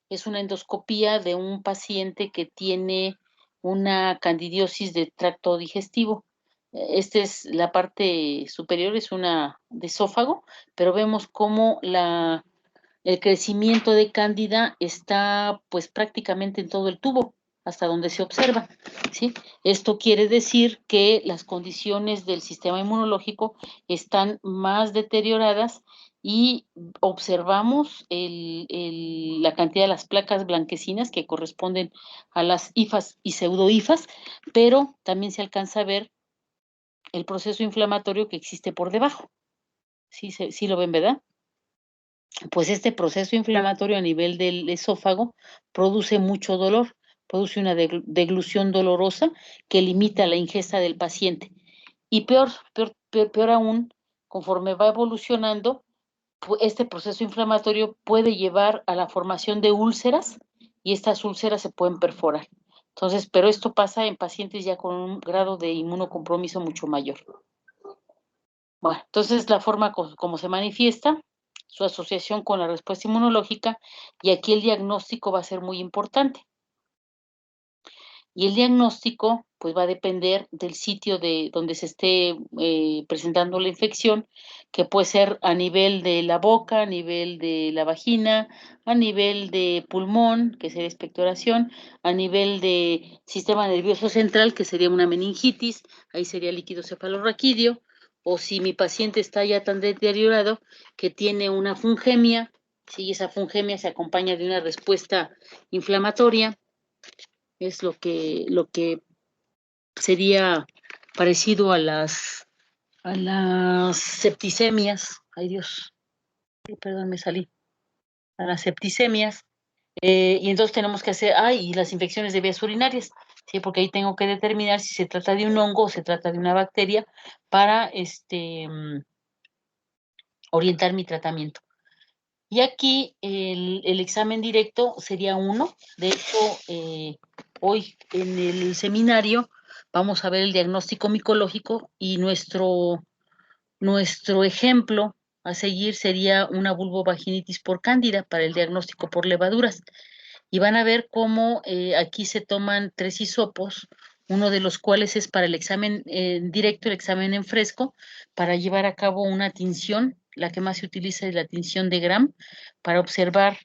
es una endoscopía de un paciente que tiene una candidiosis de tracto digestivo. Esta es la parte superior, es una de esófago, pero vemos cómo el crecimiento de cándida está pues prácticamente en todo el tubo, hasta donde se observa, ¿sí? Esto quiere decir que las condiciones del sistema inmunológico están más deterioradas y observamos la cantidad de las placas blanquecinas que corresponden a las hifas y pseudohifas, pero también se alcanza a ver el proceso inflamatorio que existe por debajo. Sí lo ven, ¿verdad? Pues este proceso inflamatorio a nivel del esófago produce mucho dolor, produce una deglución dolorosa que limita la ingesta del paciente. Y peor aún, conforme va evolucionando, este proceso inflamatorio puede llevar a la formación de úlceras y estas úlceras se pueden perforar. Entonces, pero esto pasa en pacientes ya con un grado de inmunocompromiso mucho mayor. Bueno, entonces la forma como se manifiesta, su asociación con la respuesta inmunológica, y aquí el diagnóstico va a ser muy importante. Y el diagnóstico, pues, va a depender del sitio de donde se esté, presentando la infección, que puede ser a nivel de la boca, a nivel de la vagina, a nivel de pulmón, que sería expectoración, a nivel de sistema nervioso central, que sería una meningitis, ahí sería líquido cefalorraquídeo, o si mi paciente está ya tan deteriorado que tiene una fungemia, si esa fungemia se acompaña de una respuesta inflamatoria, es lo que sería parecido a las septicemias. Ay, Dios, ay, perdón, me salí. A las septicemias. Y entonces tenemos que hacer, y las infecciones de vías urinarias, ¿sí? Porque ahí tengo que determinar si se trata de un hongo o se trata de una bacteria para orientar mi tratamiento. Y aquí el examen directo sería uno. De hecho, hoy en el seminario vamos a ver el diagnóstico micológico y nuestro ejemplo a seguir sería una vulvovaginitis por cándida para el diagnóstico por levaduras. Y van a ver cómo aquí se toman 3 hisopos, uno de los cuales es para el examen directo, el examen en fresco, para llevar a cabo una tinción. La que más se utiliza es la tinción de Gram, para observar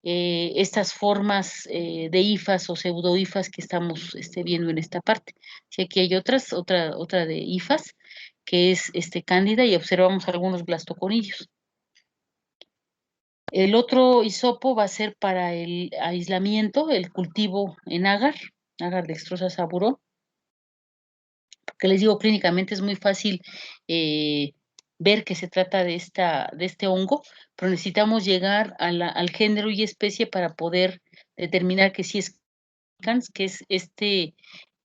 estas formas de hifas o pseudohifas que estamos viendo en esta parte. Sí, aquí hay otra de hifas, que es cándida, y observamos algunos blastoconidios. El otro hisopo va a ser para el aislamiento, el cultivo en agar dextrosa saburó, que les digo, clínicamente es muy fácil ver que se trata de este hongo, pero necesitamos llegar al género y especie para poder determinar que sí es Cans, que es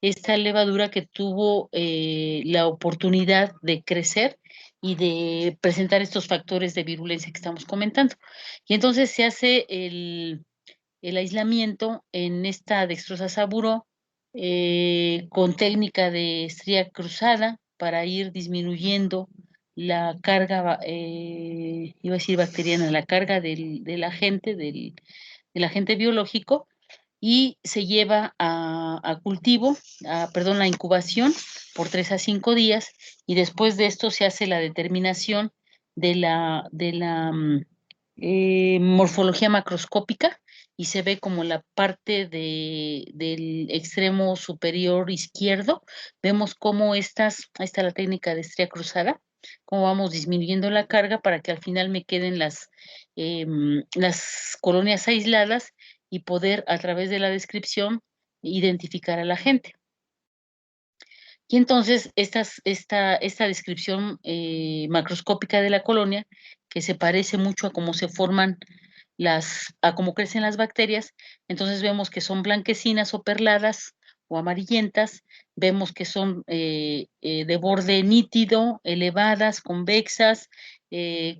esta levadura que tuvo la oportunidad de crecer y de presentar estos factores de virulencia que estamos comentando. Y entonces se hace el aislamiento en esta dextrosa saburó con técnica de estría cruzada para ir disminuyendo la carga, iba a decir bacteriana, la carga del agente biológico, y se lleva a cultivo, perdón, a incubación por 3 a 5 días, y después de esto se hace la determinación de la morfología macroscópica, y se ve como la parte del extremo superior izquierdo. Vemos cómo ahí está la técnica de estría cruzada, cómo vamos disminuyendo la carga para que al final me queden las colonias aisladas y poder, a través de la descripción, identificar a la gente. Y entonces esta descripción macroscópica de la colonia, que se parece mucho a cómo se forman a cómo crecen las bacterias, entonces vemos que son blanquecinas o perladas o amarillentas, vemos que son de borde nítido, elevadas, convexas,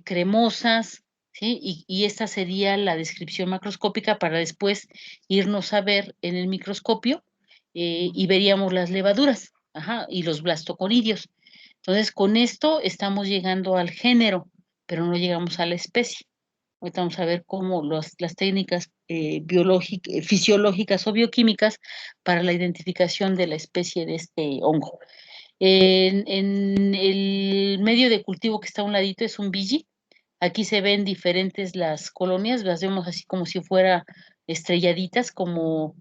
cremosas, ¿sí? Y esta sería la descripción macroscópica para después irnos a ver en el microscopio y veríamos las levaduras, y los blastoconidios. Entonces, con esto estamos llegando al género, pero no llegamos a la especie. Ahorita vamos a ver cómo las técnicas fisiológicas o bioquímicas para la identificación de la especie de este hongo. En el medio de cultivo que está a un ladito es un biji. Aquí se ven diferentes las colonias, las vemos así como si fuera estrelladitas, como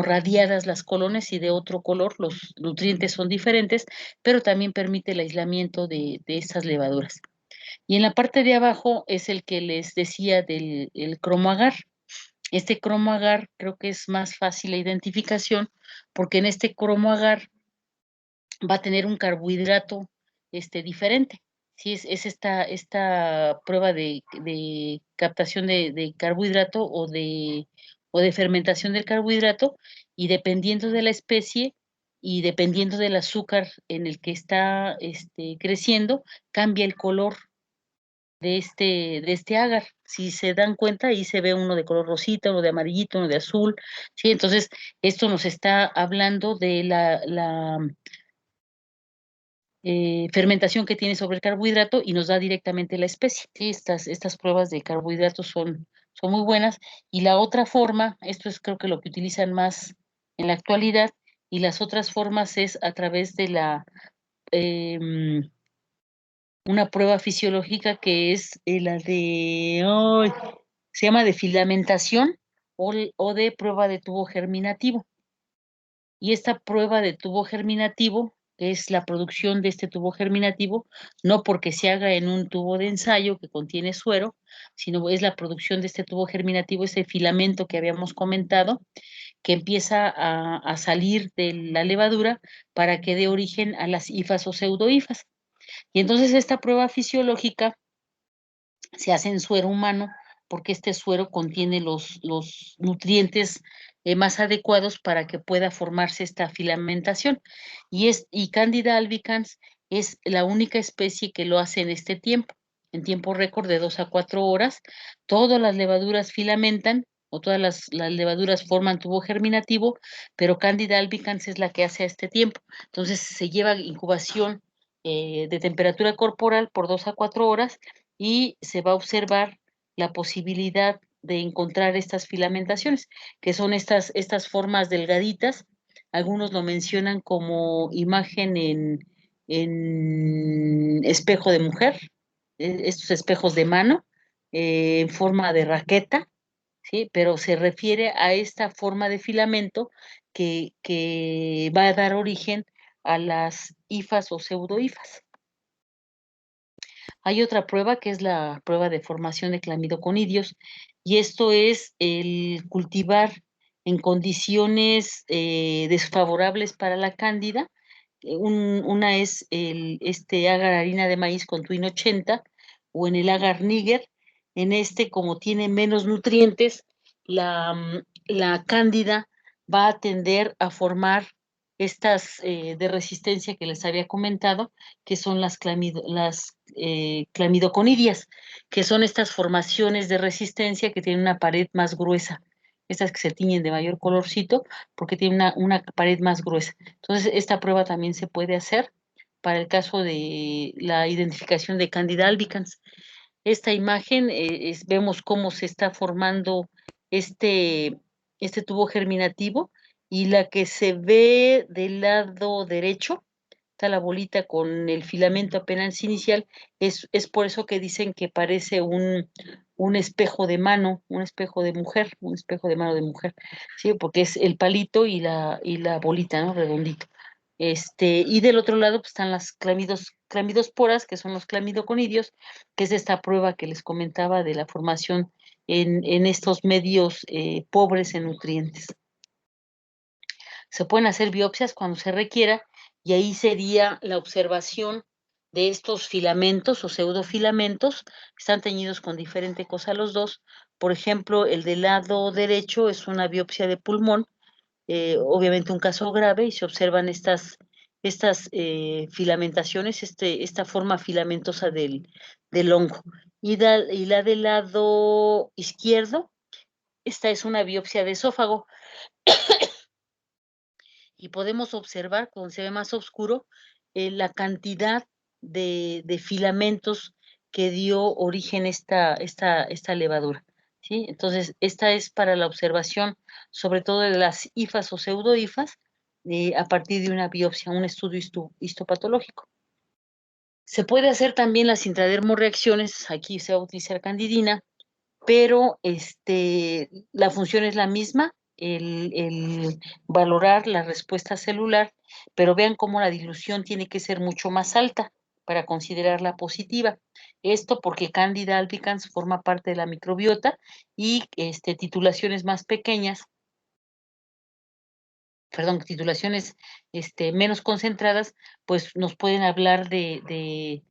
radiadas las colonias, y de otro color. Los nutrientes son diferentes, pero también permite el aislamiento de estas levaduras. Y en la parte de abajo es el que les decía del el cromoagar. Este cromoagar creo que es más fácil la identificación, porque en este cromoagar va a tener un carbohidrato diferente. Sí, es esta prueba de captación de carbohidrato o de fermentación del carbohidrato, y dependiendo de la especie y dependiendo del azúcar en el que está creciendo, cambia el color de este agar. Si se dan cuenta, ahí se ve uno de color rosita, uno de amarillito, uno de azul, ¿sí? Entonces, esto nos está hablando de la fermentación que tiene sobre el carbohidrato y nos da directamente la especie, ¿sí? Estas pruebas de carbohidratos son muy buenas. Y la otra forma, esto es creo que lo que utilizan más en la actualidad, y las otras formas es a través de una prueba fisiológica que es la ay, se llama de filamentación o de prueba de tubo germinativo. Y esta prueba de tubo germinativo es la producción de este tubo germinativo, no porque se haga en un tubo de ensayo que contiene suero, sino es la producción de este tubo germinativo, ese filamento que habíamos comentado, que empieza a salir de la levadura para que dé origen a las hifas o pseudohifas. Y entonces esta prueba fisiológica se hace en suero humano porque este suero contiene los nutrientes más adecuados para que pueda formarse esta filamentación. Y Candida albicans es la única especie que lo hace en tiempo récord de 2 a 4 horas. Todas las levaduras filamentan o todas las levaduras forman tubo germinativo, pero Candida albicans es la que hace a este tiempo. Entonces se lleva incubación de temperatura corporal por 2 a 4 horas y se va a observar la posibilidad de encontrar estas filamentaciones, que son estas formas delgaditas. Algunos lo mencionan como imagen en espejo de mujer, estos espejos de mano, en forma de raqueta, ¿sí? Pero se refiere a esta forma de filamento que va a dar origen a las hifas o pseudohifas. Hay otra prueba que es la prueba de formación de clamidoconidios, y esto es el cultivar en condiciones desfavorables para la cándida. Una es este agar harina de maíz con Twin 80 o en el agar níger. En este, como tiene menos nutrientes, la cándida va a tender a formar estas de resistencia que les había comentado, que son las clamidoconidias, que son estas formaciones de resistencia que tienen una pared más gruesa, estas que se tiñen de mayor colorcito, porque tienen una pared más gruesa. Entonces, esta prueba también se puede hacer para el caso de la identificación de Candida albicans. Esta imagen, vemos cómo se está formando este, este tubo germinativo, y la que se ve del lado derecho, está la bolita con el filamento apenas inicial, es por eso que dicen que parece un espejo de mano, un espejo de mujer, un espejo de mano de mujer, ¿sí? Porque es el palito y la bolita, ¿no? Redondito. Y del otro lado pues, están las clamidosporas, que son los clamidoconidios, que es esta prueba que les comentaba de la formación en estos medios pobres en nutrientes. Se pueden hacer biopsias cuando se requiera, y ahí sería la observación de estos filamentos o pseudofilamentos. Están teñidos con diferente cosa los dos. Por ejemplo, el del lado derecho es una biopsia de pulmón, obviamente un caso grave, y se observan estas filamentaciones, esta forma filamentosa del hongo. Y la del lado izquierdo, esta es una biopsia de esófago, y podemos observar, cuando se ve más oscuro, la cantidad de filamentos que dio origen esta levadura, ¿sí? Entonces, esta es para la observación, sobre todo de las hifas o pseudohifas, a partir de una biopsia, un estudio histopatológico. Se puede hacer también las intradermorreacciones, aquí se va a utilizar candidina, pero la función es la misma, el valorar la respuesta celular, pero vean cómo la dilución tiene que ser mucho más alta para considerarla positiva. Esto porque Candida albicans forma parte de la microbiota, y titulaciones más pequeñas, perdón, titulaciones menos concentradas, pues nos pueden hablar de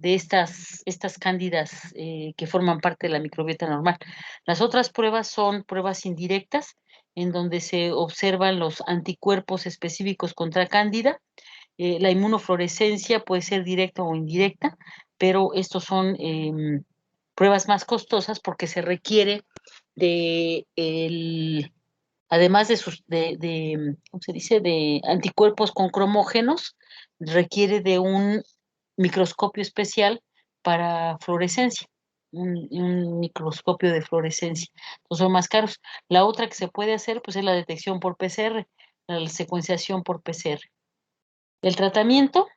estas cándidas que forman parte de la microbiota normal. Las otras pruebas son pruebas indirectas, en donde se observan los anticuerpos específicos contra cándida. La inmunofluorescencia puede ser directa o indirecta, pero estos son pruebas más costosas porque se requiere además de ¿cómo se dice?, de anticuerpos con cromógenos, requiere de un microscopio especial para fluorescencia, un microscopio de fluorescencia. Entonces son más caros. La otra que se puede hacer, pues, es la detección por PCR, la secuenciación por PCR. El tratamiento,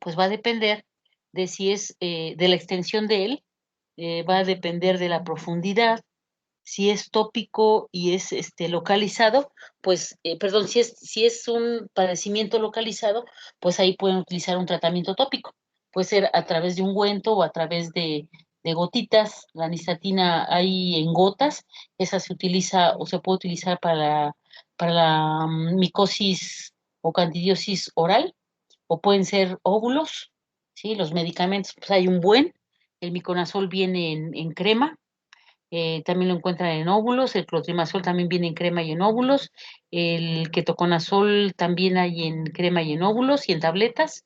pues, va a depender de si es de la extensión de él, va a depender de la profundidad. Si es tópico y es localizado, pues, perdón, si es un padecimiento localizado, pues ahí pueden utilizar un tratamiento tópico. Puede ser a través de ungüento o a través de gotitas. La nistatina hay en gotas, esa se utiliza o se puede utilizar para la micosis o candidiosis oral, o pueden ser óvulos, ¿sí? Los medicamentos, pues hay el miconazol viene en crema, también lo encuentran en óvulos, el clotrimazol también viene en crema y en óvulos, el ketoconazol también hay en crema y en óvulos y en tabletas.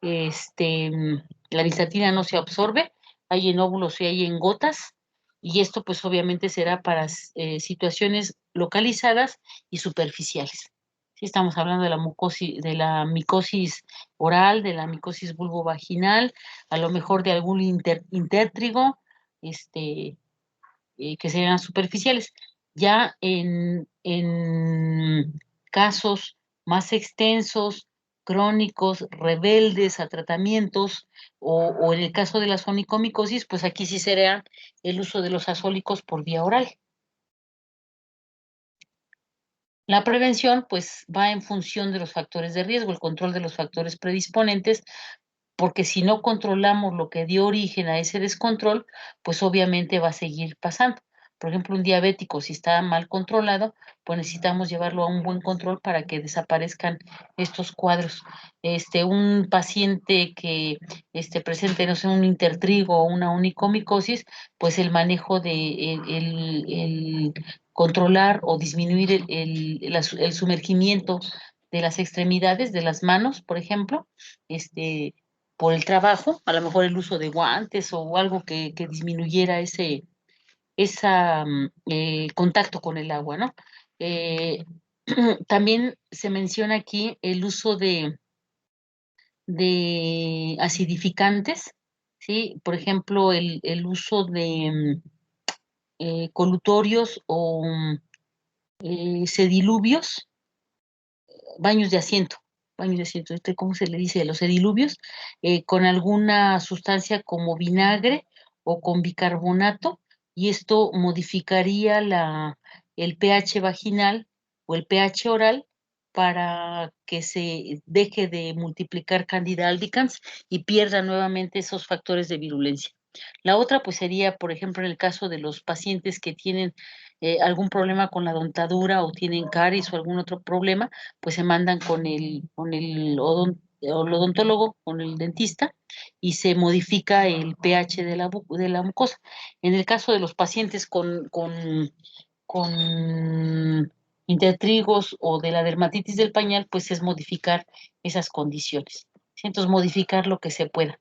La nistatina no se absorbe, hay en óvulos y hay en gotas, y esto pues obviamente será para situaciones localizadas y superficiales. Sí, estamos hablando de la micosis oral, de la micosis vulvovaginal, a lo mejor de algún intértrigo, que sean superficiales. Ya en casos más extensos, crónicos, rebeldes a tratamientos, o en el caso de la onicomicosis, pues aquí sí será el uso de los azólicos por vía oral. La prevención, pues, va en función de los factores de riesgo, el control de los factores predisponentes, porque si no controlamos lo que dio origen a ese descontrol, pues obviamente va a seguir pasando. Por ejemplo, un diabético, si está mal controlado, pues necesitamos llevarlo a un buen control para que desaparezcan estos cuadros. Un paciente que presente, no sé, un intertrigo o una onicomicosis, pues el manejo de el controlar o disminuir el sumergimiento de las extremidades, de las manos, por ejemplo, por el trabajo, a lo mejor el uso de guantes o algo que disminuyera ese contacto con el agua, ¿no? Eh, También se menciona aquí el uso de acidificantes, ¿sí? Por ejemplo, el uso de colutorios o sediluvios, baños de asiento, ¿cómo se le dice? Los sediluvios, con alguna sustancia como vinagre o con bicarbonato, y esto modificaría el pH vaginal o el pH oral para que se deje de multiplicar Candida albicans y pierda nuevamente esos factores de virulencia. La otra, pues, sería, por ejemplo, en el caso de los pacientes que tienen algún problema con la dentadura o tienen caries o algún otro problema, pues se mandan el odontólogo, con el dentista, y se modifica el pH de la mucosa. En el caso de los pacientes con intertrigos o de la dermatitis del pañal, pues es modificar esas condiciones. ¿Sí? Entonces, modificar lo que se pueda.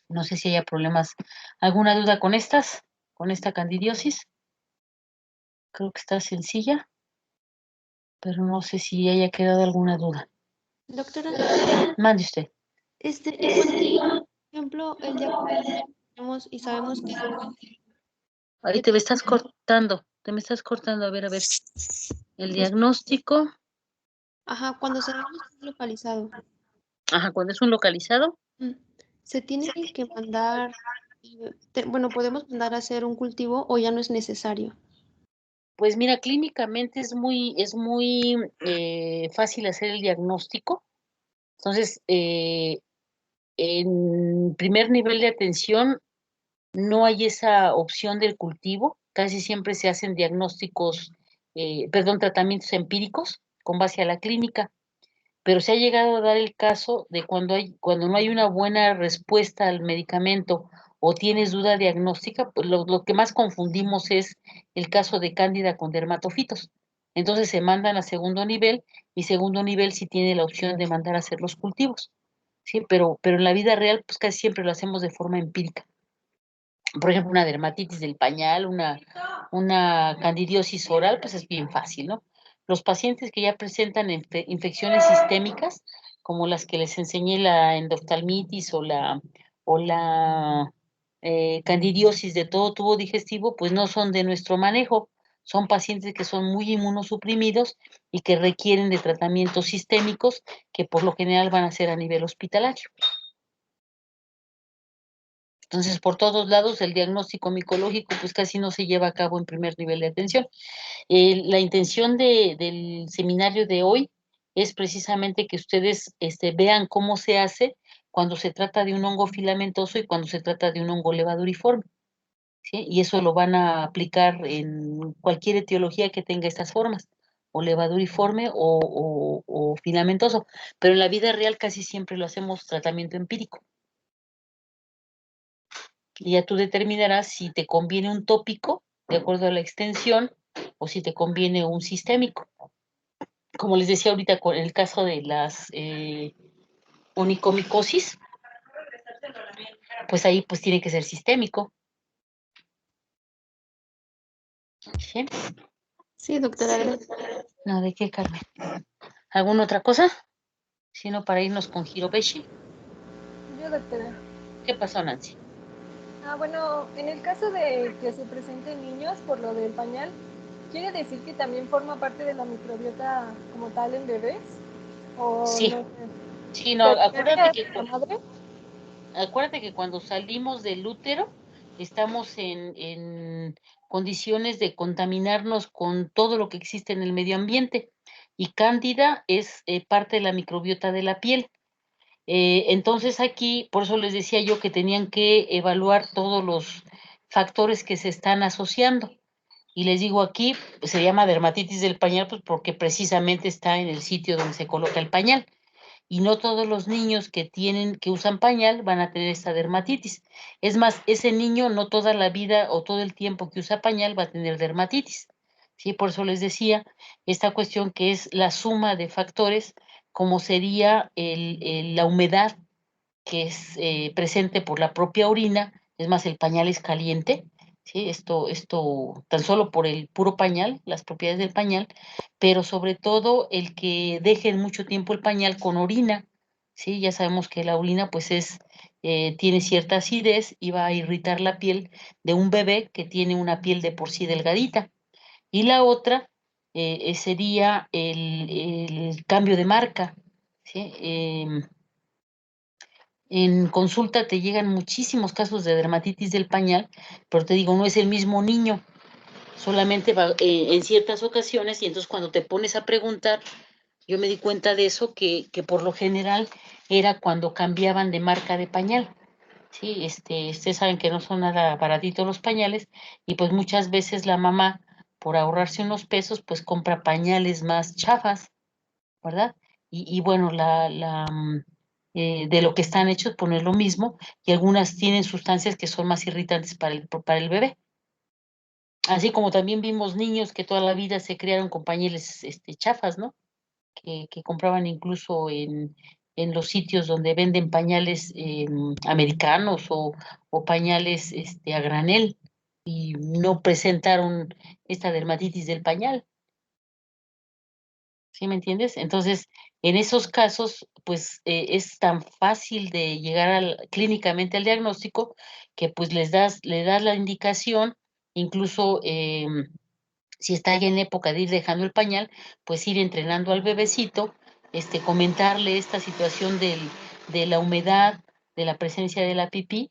No sé si haya problemas. ¿Alguna duda con esta candidiosis? Creo que está sencilla, pero no sé si haya quedado alguna duda. Doctora, Mande usted. por ejemplo, el diagnóstico tenemos y sabemos que Ahí te me estás cortando. A ver. El es, diagnóstico, cuando sabemos que es localizado, cuando es un localizado, mm, se tiene que mandar, bueno, podemos mandar a hacer un cultivo o ya no es necesario. pues mira, clínicamente es muy fácil hacer el diagnóstico. Entonces, en primer nivel de atención no hay esa opción del cultivo. Casi siempre se hacen tratamientos empíricos con base a la clínica. Pero se ha llegado a dar el caso de cuando no hay una buena respuesta al medicamento o tienes duda diagnóstica, pues lo que más confundimos es el caso de cándida con dermatofitos. Entonces se mandan a segundo nivel, y segundo nivel sí tiene la opción de mandar a hacer los cultivos, ¿sí? Pero en la vida real, pues casi siempre lo hacemos de forma empírica. por ejemplo, una dermatitis del pañal, una candidiosis oral, pues es bien fácil, ¿no? Los pacientes que ya presentan infecciones sistémicas, como las que les enseñé, la endoftalmitis o la candidiosis de todo tubo digestivo, pues no son de nuestro manejo. Son pacientes que son muy inmunosuprimidos y que requieren de tratamientos sistémicos que por lo general van a ser a nivel hospitalario. Entonces, por todos lados, el diagnóstico micológico pues casi no se lleva a cabo en primer nivel de atención. La intención del seminario de hoy es precisamente que ustedes vean cómo se hace cuando se trata de un hongo filamentoso y cuando se trata de un hongo levaduriforme, ¿sí? Y eso lo van a aplicar en cualquier etiología que tenga estas formas, o levaduriforme o filamentoso, pero en la vida real casi siempre lo hacemos tratamiento empírico. Y ya tú determinarás si te conviene un tópico, de acuerdo a la extensión, o si te conviene un sistémico. Como les decía ahorita, con el caso de las onicomicosis, pues ahí pues tiene que ser sistémico. ¿Sí? Sí, doctora, gracias. No, ¿de qué, Carmen? ¿Alguna otra cosa? Si no, para irnos con Hirobeshi. Yo, doctora. ¿Qué pasó, Nancy? Bueno, en el caso de que se presenten niños por lo del pañal, ¿quiere decir que también forma parte de la microbiota como tal en bebés? ¿O Sí, no? sí, no, acuérdate que cuando salimos del útero estamos en condiciones de contaminarnos con todo lo que existe en el medio ambiente y Cándida es parte de la microbiota de la piel. Entonces aquí, por eso les decía yo que tenían que evaluar todos los factores que se están asociando. Y les digo aquí, se llama dermatitis del pañal, pues porque precisamente está en el sitio donde se coloca el pañal. Y no todos los niños que usan pañal van a tener esta dermatitis. Es más, ese niño no toda la vida o todo el tiempo que usa pañal va a tener dermatitis. Sí, por eso les decía esta cuestión que es la suma de factores, como sería la humedad que es presente por la propia orina, es más, el pañal es caliente, ¿sí? Esto tan solo por el puro pañal, las propiedades del pañal, pero sobre todo el que dejen mucho tiempo el pañal con orina, ¿sí? Ya sabemos que la orina pues tiene cierta acidez y va a irritar la piel de un bebé que tiene una piel de por sí delgadita. Y la otra sería el cambio de marca, ¿sí? En consulta te llegan muchísimos casos de dermatitis del pañal, pero te digo, no es el mismo niño, solamente va en ciertas ocasiones y entonces cuando te pones a preguntar, yo me di cuenta de eso, que por lo general era cuando cambiaban de marca de pañal. Sí, ustedes saben que no son nada baratitos los pañales y pues muchas veces la mamá, por ahorrarse unos pesos, pues compra pañales más chafas, ¿verdad? Y bueno, de lo que están hechos, poner lo mismo, y algunas tienen sustancias que son más irritantes para el bebé. Así como también vimos niños que toda la vida se criaron con pañales chafas, ¿no? Que compraban incluso en los sitios donde venden pañales americanos o pañales a granel y no presentaron esta dermatitis del pañal. ¿Sí me entiendes? Entonces, en esos casos, pues es tan fácil de llegar clínicamente al diagnóstico que pues le das la indicación, incluso si está ya en época de ir dejando el pañal, pues ir entrenando al bebecito, comentarle esta situación de la humedad, de la presencia de la pipí,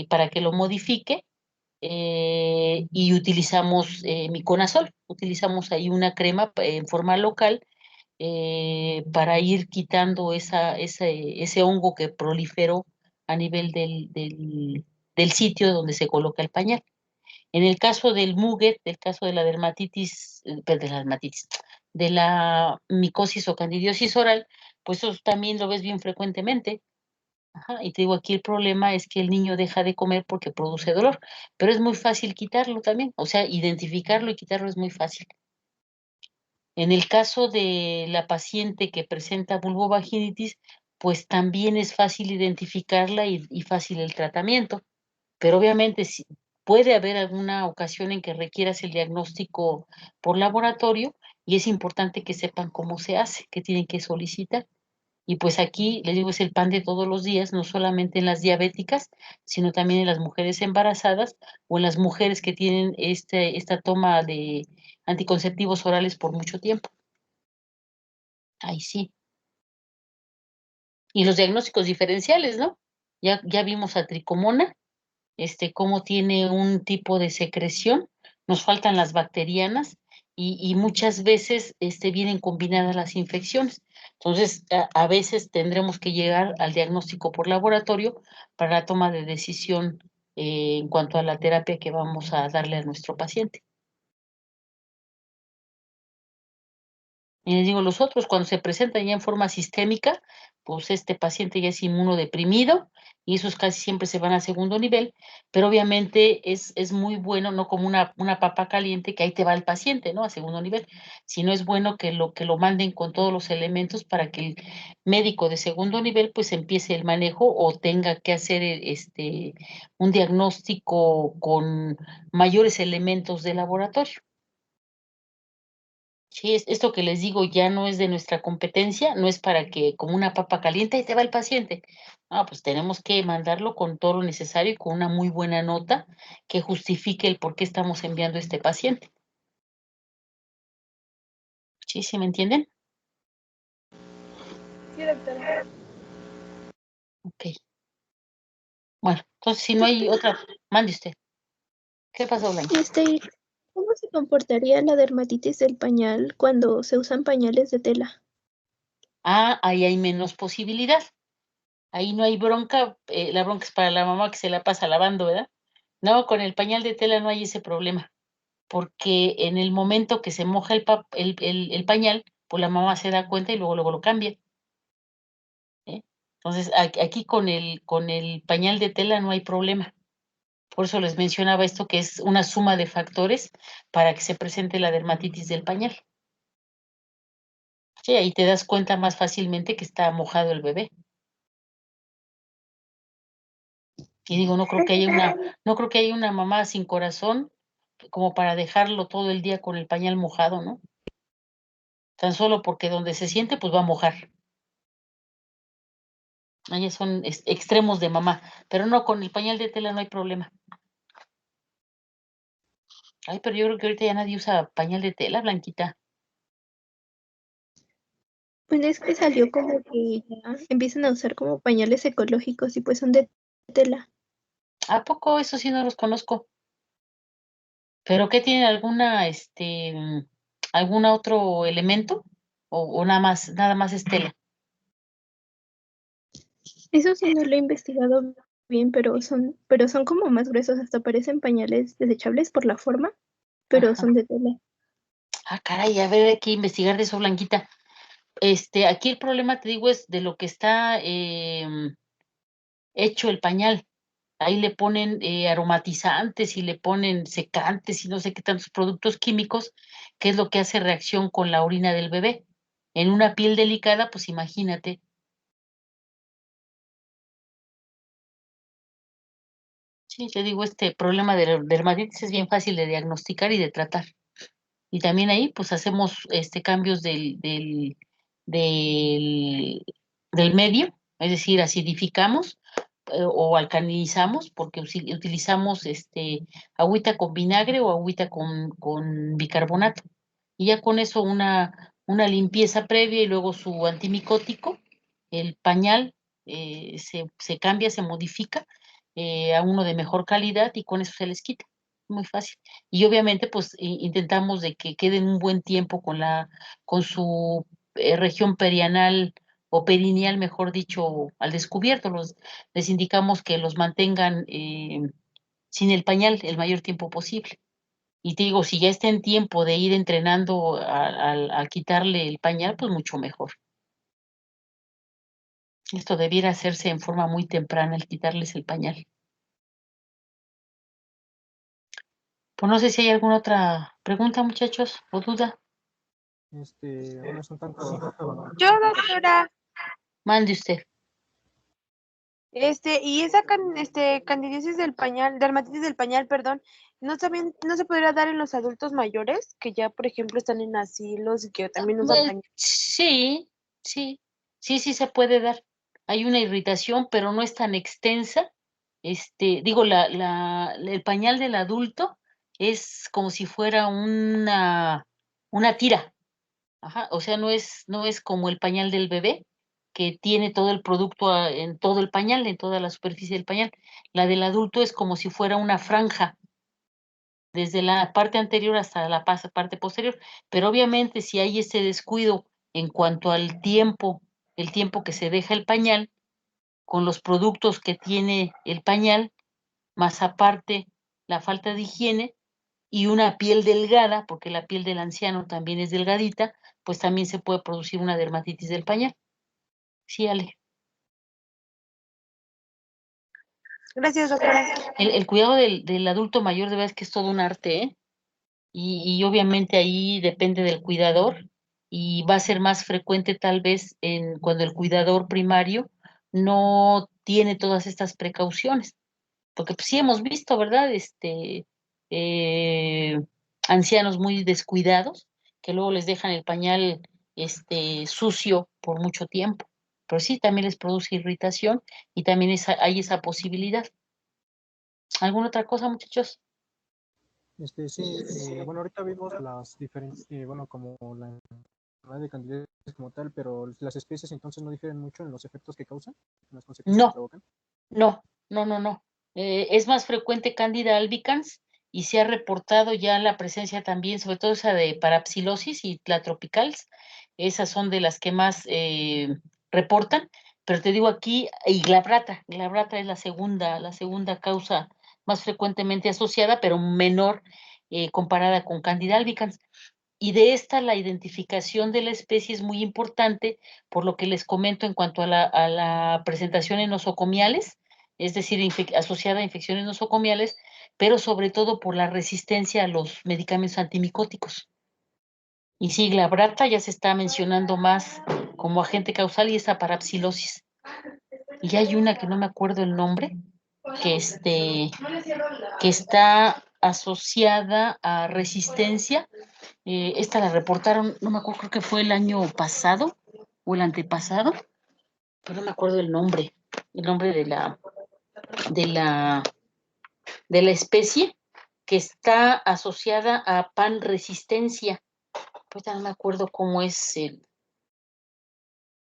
para que lo modifique y utilizamos miconazol. Utilizamos ahí una crema en forma local para ir quitando ese hongo que proliferó a nivel del sitio donde se coloca el pañal. En el caso del muget, del caso de la dermatitis, de la micosis o candidiosis oral, pues eso también lo ves bien frecuentemente. Ajá, y te digo, aquí el problema es que el niño deja de comer porque produce dolor, pero es muy fácil quitarlo también, o sea, identificarlo y quitarlo es muy fácil. En el caso de la paciente que presenta vulvovaginitis, pues también es fácil identificarla y fácil el tratamiento, pero obviamente puede haber alguna ocasión en que requieras el diagnóstico por laboratorio y es importante que sepan cómo se hace, qué tienen que solicitar. Y pues aquí, les digo, es el pan de todos los días, no solamente en las diabéticas, sino también en las mujeres embarazadas o en las mujeres que tienen esta toma de anticonceptivos orales por mucho tiempo. Ahí sí. Y los diagnósticos diferenciales, ¿no? Ya vimos a tricomona, cómo tiene un tipo de secreción, nos faltan las bacterianas y muchas veces vienen combinadas las infecciones. Entonces, a veces tendremos que llegar al diagnóstico por laboratorio para la toma de decisión en cuanto a la terapia que vamos a darle a nuestro paciente. Y les digo, los otros, cuando se presentan ya en forma sistémica, pues este paciente ya es inmunodeprimido y esos casi siempre se van a segundo nivel, pero obviamente es muy bueno, no como una papa caliente que ahí te va el paciente, ¿no? A segundo nivel, sino es bueno que lo manden con todos los elementos para que el médico de segundo nivel pues empiece el manejo o tenga que hacer un diagnóstico con mayores elementos de laboratorio. Sí, esto que les digo ya no es de nuestra competencia, no es para que como una papa caliente y te va el paciente. No, pues tenemos que mandarlo con todo lo necesario y con una muy buena nota que justifique el por qué estamos enviando a este paciente. ¿Sí, sí me entienden? Sí, doctora. Ok. Bueno, entonces si no hay otra, mande usted. ¿Qué pasó, Blanca? ¿Cómo se comportaría la dermatitis del pañal cuando se usan pañales de tela? Ah, ahí hay menos posibilidad. Ahí no hay bronca, la bronca es para la mamá que se la pasa lavando, ¿verdad? No, con el pañal de tela no hay ese problema, porque en el momento que se moja el pañal, pues la mamá se da cuenta y luego lo cambia, ¿eh? Entonces, aquí con el pañal de tela no hay problema. Por eso les mencionaba esto, que es una suma de factores para que se presente la dermatitis del pañal. Sí, ahí te das cuenta más fácilmente que está mojado el bebé. Y digo, no creo que haya una mamá sin corazón como para dejarlo todo el día con el pañal mojado, ¿no? Tan solo porque donde se siente, pues va a mojar. Ellas son extremos de mamá, pero no, con el pañal de tela no hay problema. Ay, pero yo creo que ahorita ya nadie usa pañal de tela, Blanquita. Bueno, es que salió como que ya empiezan a usar como pañales ecológicos y pues son de tela. ¿A poco? Eso sí no los conozco. ¿Pero qué tienen algún otro elemento? ¿O nada más es tela? Eso sí no lo he investigado bien, pero son como más gruesos, hasta parecen pañales desechables por la forma, pero Ajá. son de tela. Ah, caray, a ver, hay que investigar de eso, Blanquita. Aquí el problema, te digo, es de lo que está hecho el pañal. Ahí le ponen aromatizantes y le ponen secantes y no sé qué tantos productos químicos, que es lo que hace reacción con la orina del bebé. En una piel delicada, pues imagínate. Sí, te digo, este problema de la dermatitis es bien fácil de diagnosticar y de tratar. Y también ahí, pues hacemos cambios del, del medio, es decir, acidificamos o alcalinizamos, porque utilizamos agüita con vinagre o agüita con bicarbonato. Y ya con eso una limpieza previa y luego su antimicótico, el pañal se cambia, se modifica a uno de mejor calidad y con eso se les quita. Muy fácil. Y obviamente, pues intentamos de que queden un buen tiempo con su región perianal o perineal, mejor dicho, al descubierto. Les indicamos que los mantengan sin el pañal el mayor tiempo posible. Y te digo, si ya está en tiempo de ir entrenando a quitarle el pañal, pues mucho mejor. Esto debiera hacerse en forma muy temprana, el quitarles el pañal. Pues no sé si hay alguna otra pregunta, muchachos, o duda. Unos un tanto. Yo, doctora, Mande usted. Y esa candidiasis del pañal, dermatitis del pañal, perdón, ¿no se podría dar en los adultos mayores que ya, por ejemplo, están en asilos y que también usan pañal? Sí, sí, sí se puede dar. Hay una irritación, pero no es tan extensa. Digo, el pañal del adulto es como si fuera una tira. Ajá, o sea, no es como el pañal del bebé, que tiene todo el producto en todo el pañal, en toda la superficie del pañal. La del adulto es como si fuera una franja, desde la parte anterior hasta la parte posterior. Pero obviamente si hay ese descuido en cuanto al tiempo, el tiempo que se deja el pañal, con los productos que tiene el pañal, más aparte la falta de higiene y una piel delgada, porque la piel del anciano también es delgadita, pues también se puede producir una dermatitis del pañal. Sí, Ale. Gracias, doctora. El cuidado del adulto mayor de verdad es que es todo un arte, ¿eh? Y obviamente ahí depende del cuidador y va a ser más frecuente tal vez cuando el cuidador primario no tiene todas estas precauciones, porque pues, sí hemos visto, ¿verdad? Eh, Ancianos muy descuidados que luego les dejan el pañal sucio por mucho tiempo, pero sí también les produce irritación y también hay esa posibilidad. ¿Alguna otra cosa, muchachos? Sí, bueno, ahorita vimos las diferentes, bueno, como la enfermedad de candidiasis como tal, pero las especies entonces no difieren mucho en los efectos que causan, en las consecuencias que No, provocan. no. Es más frecuente Candida albicans y se ha reportado ya la presencia también, sobre todo esa de parapsilosis y la tropicals. Esas son de las que más reportan, pero te digo aquí, y glabrata es la segunda causa más frecuentemente asociada, pero menor comparada con Candida albicans. Y de esta la identificación de la especie es muy importante, por lo que les comento en cuanto a la presentación en nosocomiales, es decir, asociada a infecciones nosocomiales, pero sobre todo por la resistencia a los medicamentos antimicóticos. Y sí, glabrata ya se está mencionando más como agente causal y esa parapsilosis. Y hay una que no me acuerdo el nombre, que está asociada a resistencia. Esta la reportaron, no me acuerdo, creo que fue el año pasado o el antepasado, pero no me acuerdo el nombre de la, de la especie que está asociada a panresistencia. Pues ya no me acuerdo cómo es Ay,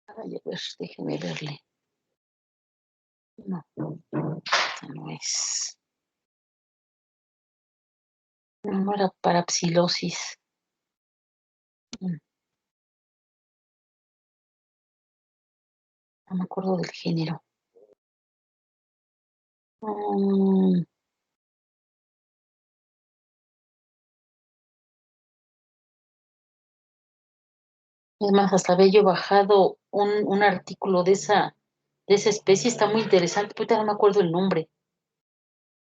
a ver, déjenme verle. No, esta no es. No era parapsilosis. No me acuerdo del género. Mm, Es más, hasta había yo bajado un artículo de esa especie, está muy interesante, ahorita no me acuerdo el nombre.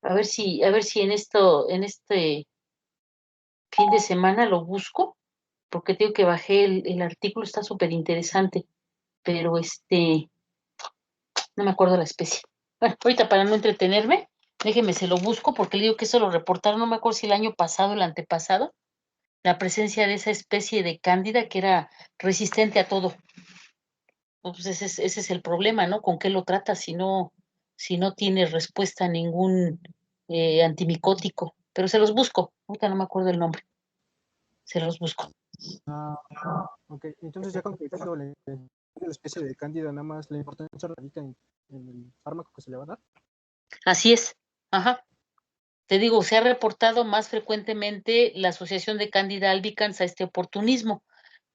A ver si en este fin de semana lo busco, porque tengo que bajé el artículo, está súper interesante, pero no me acuerdo la especie. Bueno, ahorita para no entretenerme, déjeme se lo busco, porque le digo que eso lo reportaron, no me acuerdo si el año pasado o el antepasado, la presencia de esa especie de cándida que era resistente a todo. Pues ese es el problema, ¿no? ¿Con qué lo tratas si no tiene respuesta a ningún antimicótico? Pero se los busco, ahorita no me acuerdo el nombre, se los busco. Ah, ok, entonces ya concluyendo la especie de cándida, nada más la importancia radica en el fármaco que se le va a dar. Así es, ajá. Te digo, se ha reportado más frecuentemente la asociación de Candida albicans a este oportunismo,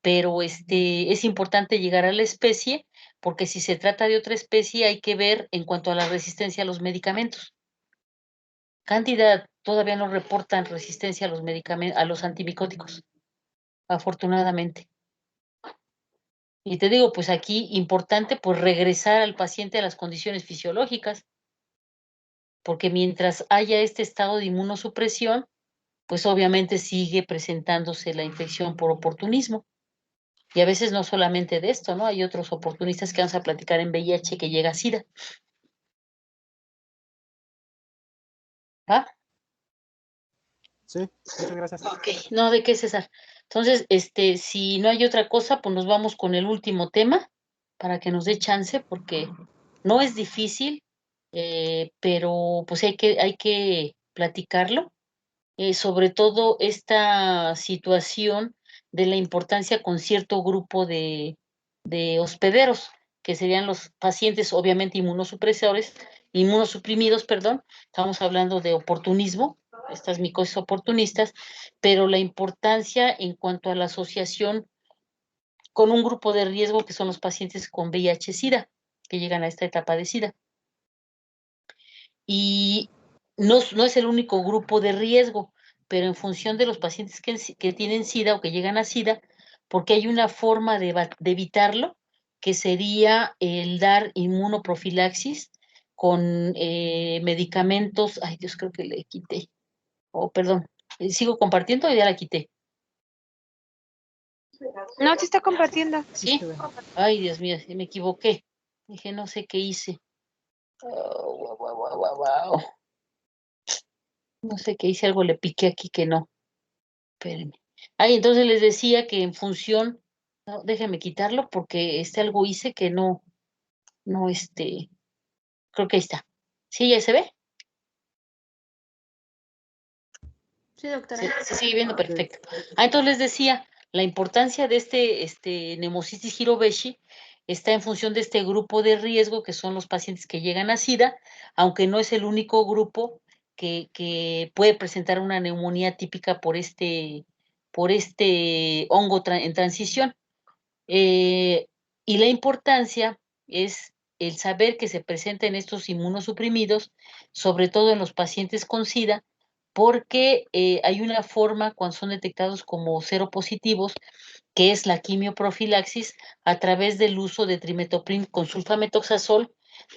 pero es importante llegar a la especie, porque si se trata de otra especie hay que ver en cuanto a la resistencia a los medicamentos. Cándida todavía no reportan resistencia a los medicamentos, a los antimicóticos, afortunadamente. Y te digo, pues aquí importante, pues regresar al paciente a las condiciones fisiológicas, porque mientras haya este estado de inmunosupresión, pues obviamente sigue presentándose la infección por oportunismo. Y a veces no solamente de esto, ¿no? Hay otros oportunistas que vamos a platicar en VIH que llega a SIDA. ¿Va? Sí, muchas gracias. Ok, no, ¿de qué, César? Entonces, si no hay otra cosa, pues nos vamos con el último tema para que nos dé chance, porque no es difícil, pero pues hay que platicarlo, sobre todo esta situación de la importancia con cierto grupo de hospederos, que serían los pacientes, obviamente inmunosuprimidos, perdón. Estamos hablando de oportunismo, estas micosis oportunistas, pero la importancia en cuanto a la asociación con un grupo de riesgo que son los pacientes con VIH-Sida, que llegan a esta etapa de SIDA. Y no es el único grupo de riesgo, pero en función de los pacientes que tienen SIDA o que llegan a SIDA, porque hay una forma de evitarlo, que sería el dar inmunoprofilaxis con medicamentos. Ay, Dios, creo que le quité. Oh, perdón. ¿Sigo compartiendo o ya la quité? No, se está compartiendo. ¿Sí? Ay, Dios mío, me equivoqué. Dije, no sé qué hice. Oh, guau. No sé qué hice, algo le piqué aquí que no. Espérenme. Ay, entonces les decía que en función, no, déjenme quitarlo porque algo hice que no, creo que ahí está. ¿Sí, ya se ve? Sí, doctora. Se sigue viendo perfecto. Entonces les decía, la importancia de este Pneumocystis jirovecii está en función de este grupo de riesgo que son los pacientes que llegan a SIDA, aunque no es el único grupo que puede presentar una neumonía típica por este hongo en transición. Eh, y la importancia es el saber que se presenta en estos inmunosuprimidos, sobre todo en los pacientes con SIDA, porque hay una forma cuando son detectados como seropositivos, que es la quimioprofilaxis a través del uso de trimetoprim con sulfametoxazol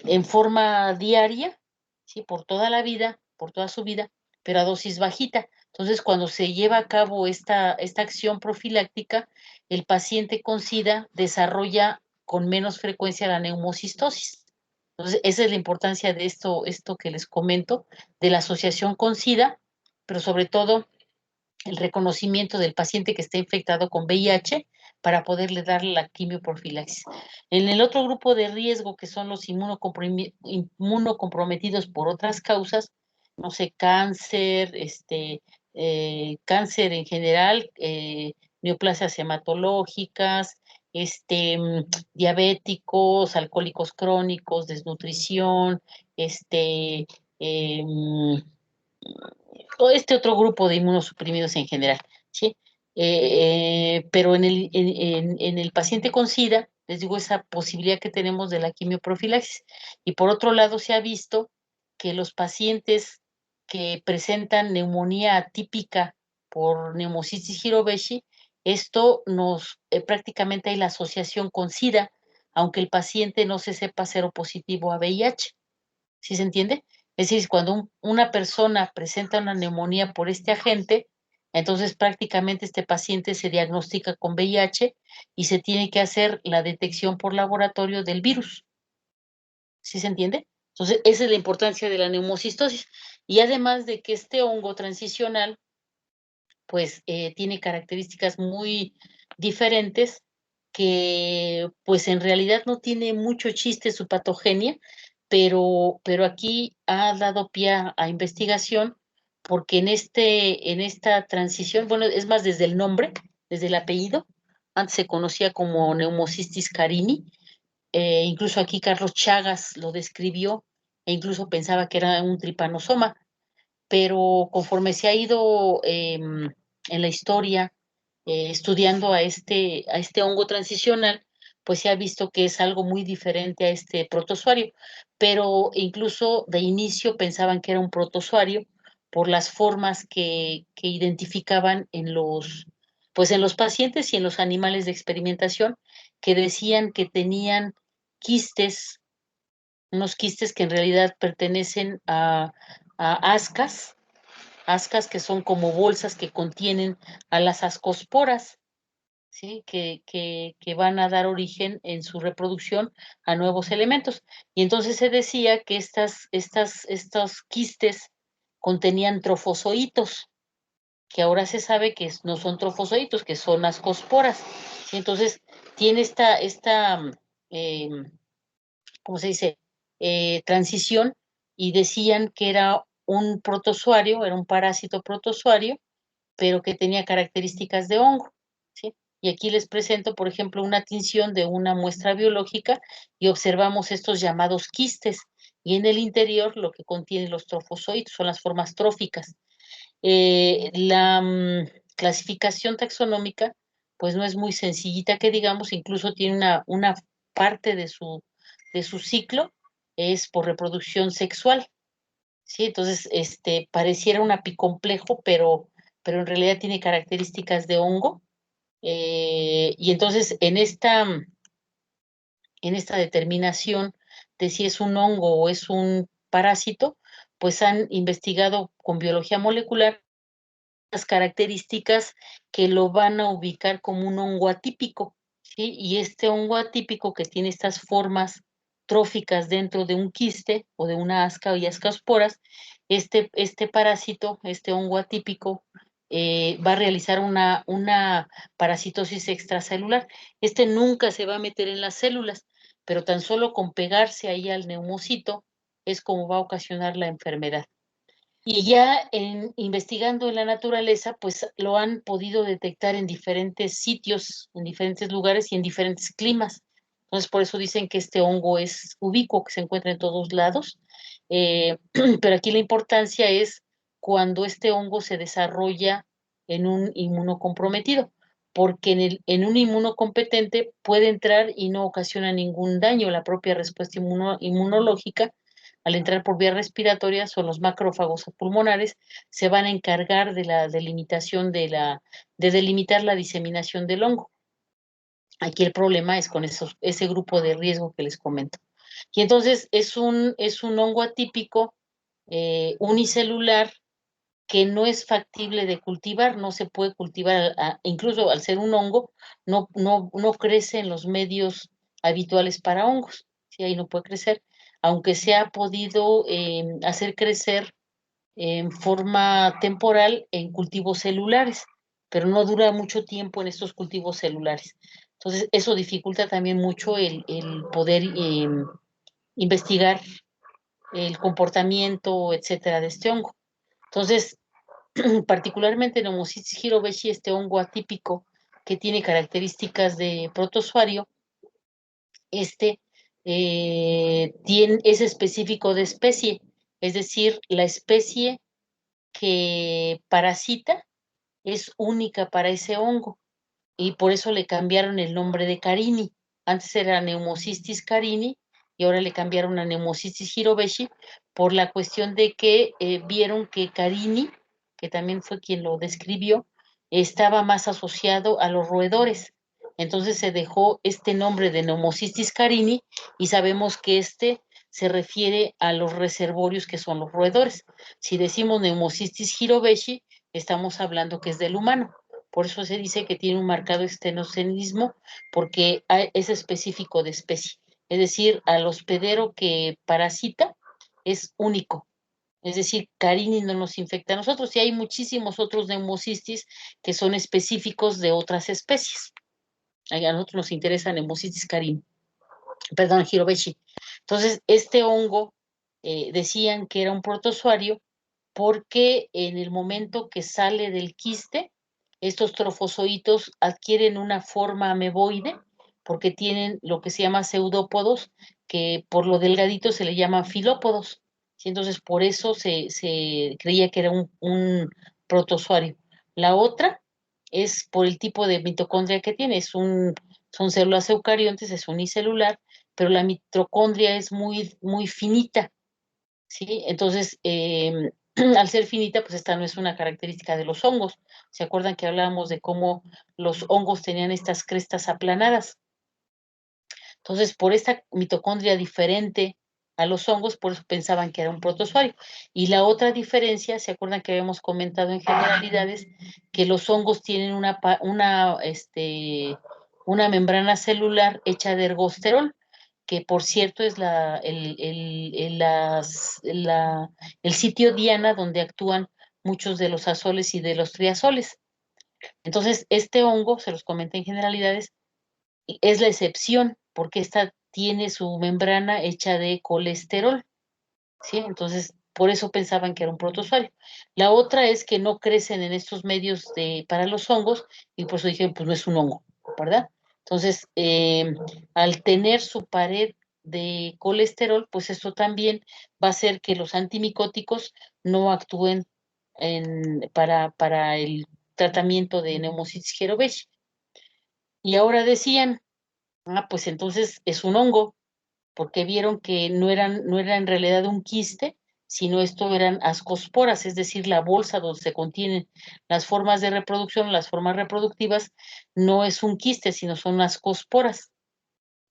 en forma diaria, ¿sí? Por toda la vida, por toda su vida, pero a dosis bajita. Entonces, cuando se lleva a cabo esta acción profiláctica, el paciente con SIDA desarrolla con menos frecuencia la neumocistosis. Entonces, esa es la importancia de esto que les comento, de la asociación con SIDA, pero sobre todo el reconocimiento del paciente que está infectado con VIH para poderle dar la quimioprofilaxis. En el otro grupo de riesgo, que son los inmunocomprometidos por otras causas, no sé, cáncer, cáncer en general, neoplasias hematológicas, diabéticos, alcohólicos crónicos, desnutrición, em, todo este otro grupo de inmunosuprimidos en general, ¿sí? Pero en el paciente con SIDA, les digo, esa posibilidad que tenemos de la quimioprofilaxis. Y por otro lado, se ha visto que los pacientes que presentan neumonía atípica por Pneumocystis jirovecii, esto prácticamente hay la asociación con SIDA, aunque el paciente no se sepa seropositivo a VIH. ¿Sí se entiende? Es decir, cuando una persona presenta una neumonía por este agente, entonces prácticamente este paciente se diagnostica con VIH y se tiene que hacer la detección por laboratorio del virus. ¿Sí se entiende? Entonces, esa es la importancia de la neumocistosis. Y además de que este hongo transicional, pues tiene características muy diferentes que pues en realidad no tiene mucho chiste su patogenia, pero aquí ha dado pie a investigación porque en esta transición, bueno, es más desde el nombre, desde el apellido, antes se conocía como Pneumocystis carini, incluso aquí Carlos Chagas lo describió e incluso pensaba que era un tripanosoma, pero conforme se ha ido en la historia estudiando a este hongo transicional, pues se ha visto que es algo muy diferente a este protozoario, pero incluso de inicio pensaban que era un protozoario por las formas que identificaban pues en los pacientes y en los animales de experimentación, que decían que tenían quistes, unos quistes que en realidad pertenecen a ascas que son como bolsas que contienen a las ascosporas, ¿sí? Que van a dar origen en su reproducción a nuevos elementos. Y entonces se decía que estos quistes contenían trofozoitos, que ahora se sabe que no son trofozoitos, que son ascosporas. ¿Sí? Entonces, tiene eh, ¿cómo se dice? Transición, y decían que era un protozoario, era un parásito protozoario, pero que tenía características de hongo, ¿sí? Y aquí les presento, por ejemplo, una tinción de una muestra biológica y observamos estos llamados quistes, y en el interior lo que contiene los trofozoitos son las formas tróficas. La clasificación taxonómica, pues no es muy sencillita que digamos, incluso tiene una parte de su ciclo, es por reproducción sexual, ¿sí? Entonces, pareciera un apicomplejo, pero en realidad tiene características de hongo, y entonces en esta determinación de si es un hongo o es un parásito, pues han investigado con biología molecular las características que lo van a ubicar como un hongo atípico, ¿sí? Y este hongo atípico que tiene estas formas tróficas dentro de un quiste o de una asca y ascasporas, este parásito, este hongo atípico, va a realizar una parasitosis extracelular. Este nunca se va a meter en las células, pero tan solo con pegarse ahí al neumocito es como va a ocasionar la enfermedad. Y ya investigando en la naturaleza, pues lo han podido detectar en diferentes sitios, en diferentes lugares y en diferentes climas. Entonces, por eso dicen que este hongo es ubicuo, que se encuentra en todos lados. Pero aquí la importancia es cuando este hongo se desarrolla en un inmunocomprometido, porque en un inmunocompetente puede entrar y no ocasiona ningún daño. La propia respuesta inmunológica, al entrar por vías respiratorias, o los macrófagos pulmonares se van a encargar de la delimitación de delimitar la diseminación del hongo. Aquí el problema es con ese grupo de riesgo que les comento. Y entonces es un hongo atípico, unicelular, que no es factible de cultivar, no se puede cultivar, incluso al ser un hongo, no crece en los medios habituales para hongos, ¿sí? Ahí no puede crecer, aunque se ha podido hacer crecer en forma temporal en cultivos celulares, pero no dura mucho tiempo en estos cultivos celulares. Entonces, eso dificulta también mucho el poder investigar el comportamiento, etcétera, de este hongo. Entonces, particularmente en Pneumocystis jirovecii, este hongo atípico que tiene características de protozoario, este es específico de especie, es decir, la especie que parasita es única para ese hongo, y por eso le cambiaron el nombre de carini. Antes era Pneumocystis carini y ahora le cambiaron a Pneumocystis jirovecii por la cuestión de que vieron que carini, que también fue quien lo describió, estaba más asociado a los roedores. Entonces se dejó este nombre de Pneumocystis carini, y sabemos que se refiere a los reservorios, que son los roedores. Si decimos Pneumocystis jirovecii, estamos hablando que es del humano. Por eso se dice que tiene un marcado extenocenismo, porque es específico de especie. Es decir, al hospedero que parasita es único. Es decir, carini no nos infecta a nosotros, y hay muchísimos otros Pneumocystis que son específicos de otras especies. A nosotros nos interesa Pneumocystis carini, perdón, jirovecii. Entonces, este hongo decían que era un protozoario porque en el momento que sale del quiste, estos trofozoitos adquieren una forma ameboide, porque tienen lo que se llama pseudópodos, que por lo delgadito se le llama filópodos. ¿Sí? Entonces, por eso se creía que era un protozoario. La otra es por el tipo de mitocondria que tiene, son células eucariontes, es unicelular, pero la mitocondria es muy, muy finita, ¿sí? Entonces, al ser finita, pues esta no es una característica de los hongos. ¿Se acuerdan que hablábamos de cómo los hongos tenían estas crestas aplanadas? Entonces, por esta mitocondria diferente a los hongos, por eso pensaban que era un protozoario. Y la otra diferencia, ¿se acuerdan que habíamos comentado en generalidades que los hongos tienen una membrana celular hecha de ergosterol? que por cierto es el sitio diana donde actúan muchos de los azoles y de los triazoles. Entonces, este hongo, se los comenté en generalidades, es la excepción, porque esta tiene su membrana hecha de colesterol, ¿sí? Entonces, por eso pensaban que era un protozoario. La otra es que no crecen en estos medios para los hongos, y por eso dije, pues no es un hongo, ¿verdad? Entonces, al tener su pared de colesterol, pues esto también va a hacer que los antimicóticos no actúen para el tratamiento de Pneumocystis jirovecii. Y ahora decían, pues entonces es un hongo, porque vieron que no era en realidad un quiste, sino esto eran ascosporas, es decir, la bolsa donde se contienen las formas de reproducción, las formas reproductivas, no es un quiste, sino son ascosporas.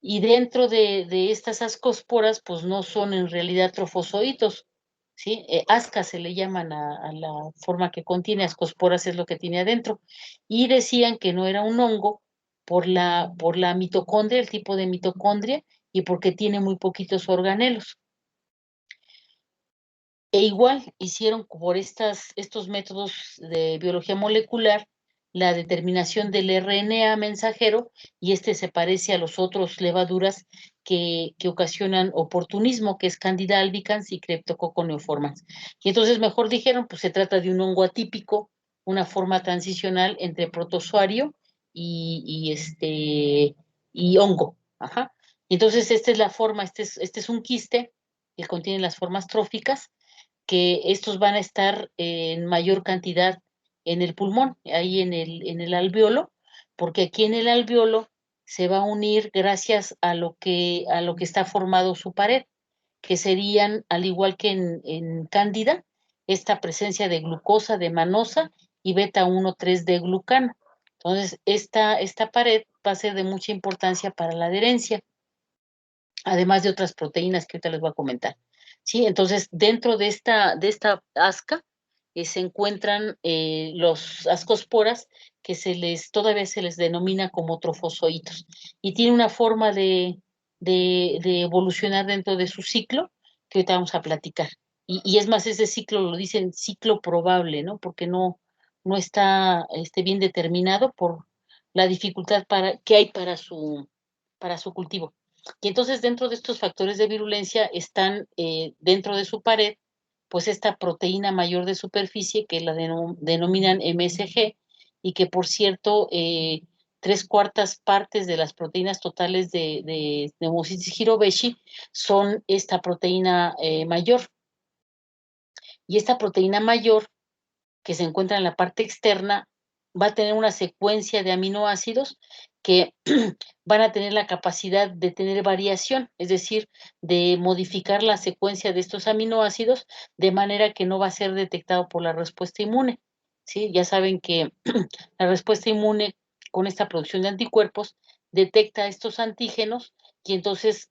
Y dentro de estas ascosporas, pues no son en realidad trofozoitos, ¿sí? Asca se le llaman a la forma que contiene, ascosporas es lo que tiene adentro. Y decían que no era un hongo por la mitocondria, el tipo de mitocondria, y porque tiene muy poquitos organelos. E igual hicieron por estos métodos de biología molecular la determinación del RNA mensajero, y este se parece a los otros levaduras que ocasionan oportunismo, que es Candida albicans y Cryptococcus neoformans. Y entonces mejor dijeron, pues se trata de un hongo atípico, una forma transicional entre protozoario y hongo. Ajá. Y entonces esta es la forma, este es un quiste que contiene las formas tróficas, que estos van a estar en mayor cantidad en el pulmón, ahí en el alveolo, porque aquí en el alveolo se va a unir gracias a lo que está formado su pared, que serían, al igual que en Cándida, esta presencia de glucosa, de manosa y beta 1,3 de glucano. Entonces, esta pared va a ser de mucha importancia para la adherencia, además de otras proteínas que ahorita les voy a comentar. ¿Sí? Entonces, dentro de esta asca se encuentran los ascosporas, que todavía se les denomina como trofozoitos, y tiene una forma de evolucionar dentro de su ciclo, que ahorita vamos a platicar. Y es más, ese ciclo lo dicen ciclo probable, ¿no? Porque no está bien determinado por la dificultad que hay para su cultivo. Y entonces dentro de estos factores de virulencia están dentro de su pared, pues esta proteína mayor de superficie que la denominan MSG, y que por cierto, 3/4 partes de las proteínas totales de Pneumocystis jirovecii son esta proteína mayor. Y esta proteína mayor, que se encuentra en la parte externa, va a tener una secuencia de aminoácidos que van a tener la capacidad de tener variación, es decir, de modificar la secuencia de estos aminoácidos de manera que no va a ser detectado por la respuesta inmune, ¿sí? Ya saben que la respuesta inmune, con esta producción de anticuerpos, detecta estos antígenos, y entonces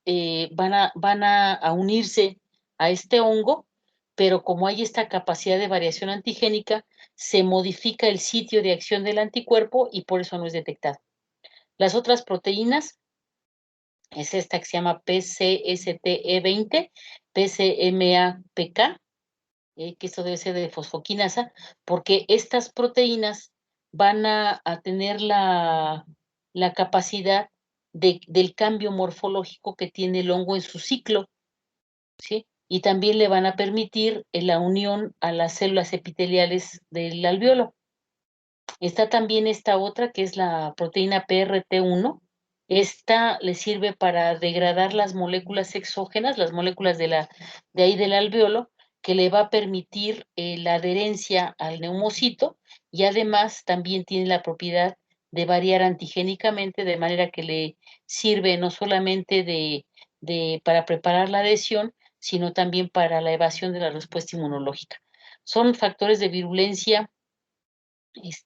van a unirse a este hongo, pero como hay esta capacidad de variación antigénica, se modifica el sitio de acción del anticuerpo y por eso no es detectado. Las otras proteínas es esta que se llama PCSTE20, PCMAPK, que esto debe ser de fosfoquinasa, porque estas proteínas van a tener la capacidad del cambio morfológico que tiene el hongo en su ciclo, ¿sí? Y también le van a permitir la unión a las células epiteliales del alveolo. Está también esta otra, que es la proteína PRT1. Esta le sirve para degradar las moléculas exógenas, las moléculas de ahí del alveolo, que le va a permitir la adherencia al neumocito, y además también tiene la propiedad de variar antigénicamente, de manera que le sirve no solamente para preparar la adhesión, sino también para la evasión de la respuesta inmunológica. Son factores de virulencia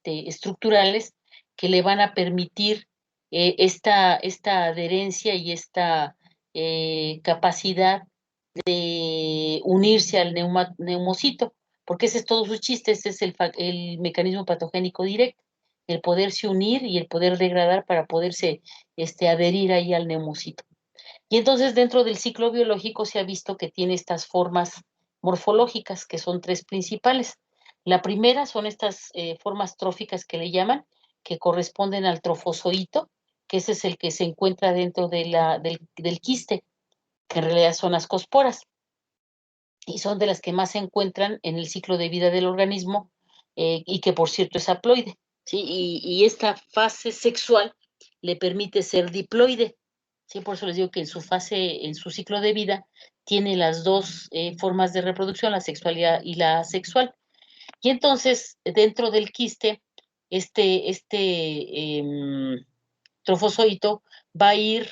estructurales que le van a permitir esta adherencia y esta capacidad de unirse al neumocito, porque ese es todo su chiste, ese es el mecanismo patogénico directo, el poderse unir y el poder degradar para poderse adherir ahí al neumocito. Y entonces dentro del ciclo biológico se ha visto que tiene estas formas morfológicas, que son tres principales. La primera son estas formas tróficas que le llaman, que corresponden al trofozoito, que ese es el que se encuentra dentro de del quiste, que en realidad son ascosporas, y son de las que más se encuentran en el ciclo de vida del organismo, y que por cierto es haploide, ¿sí? Y esta fase sexual le permite ser diploide, ¿sí? Por eso les digo que en su ciclo de vida, tiene las dos formas de reproducción, la sexualidad y la asexual. Y entonces, dentro del quiste, trofozoito va a ir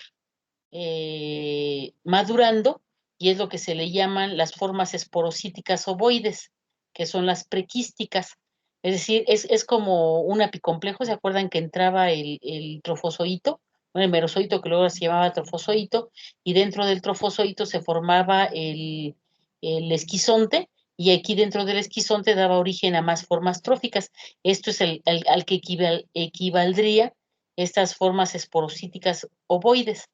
madurando, y es lo que se le llaman las formas esporocíticas ovoides, que son las prequísticas. Es decir, es como un apicomplejo. ¿Se acuerdan que entraba el trofozoito? Bueno, el merozoito, que luego se llamaba trofozoito, y dentro del trofozoito se formaba el esquizonte, y aquí dentro del esquizonte daba origen a más formas tróficas. Esto es al que equivaldría estas formas esporocíticas ovoides.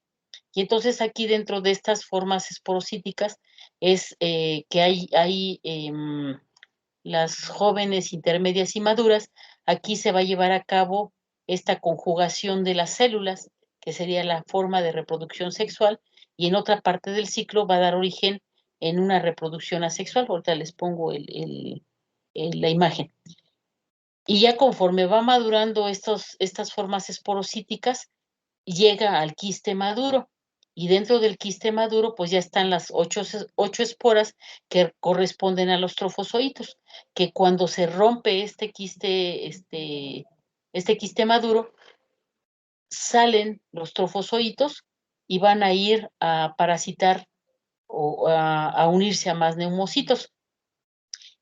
Y entonces aquí dentro de estas formas esporocíticas es que hay las jóvenes, intermedias y maduras. Aquí se va a llevar a cabo esta conjugación de las células, que sería la forma de reproducción sexual, y en otra parte del ciclo va a dar origen en una reproducción asexual. Ahorita les pongo la imagen. Y ya conforme va madurando estas formas esporocíticas, llega al quiste maduro, y dentro del quiste maduro pues ya están las ocho esporas que corresponden a los trofozoitos, que cuando se rompe este quiste maduro, salen los trofozoitos y van a ir a parasitar o a unirse a más neumocitos.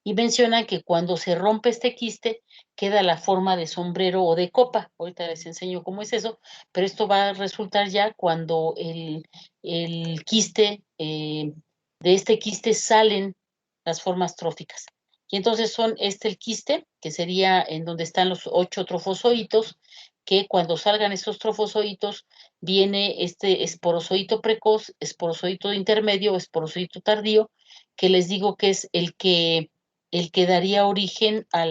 Y mencionan que cuando se rompe este quiste, queda la forma de sombrero o de copa. Ahorita les enseño cómo es eso, pero esto va a resultar ya cuando el quiste, de este quiste salen las formas tróficas. Y entonces son el quiste, que sería en donde están los 8 trofozoitos, que cuando salgan estos trofozoitos, viene este esporozoito precoz, esporozoito intermedio, esporozoito tardío, que les digo que es el que daría origen a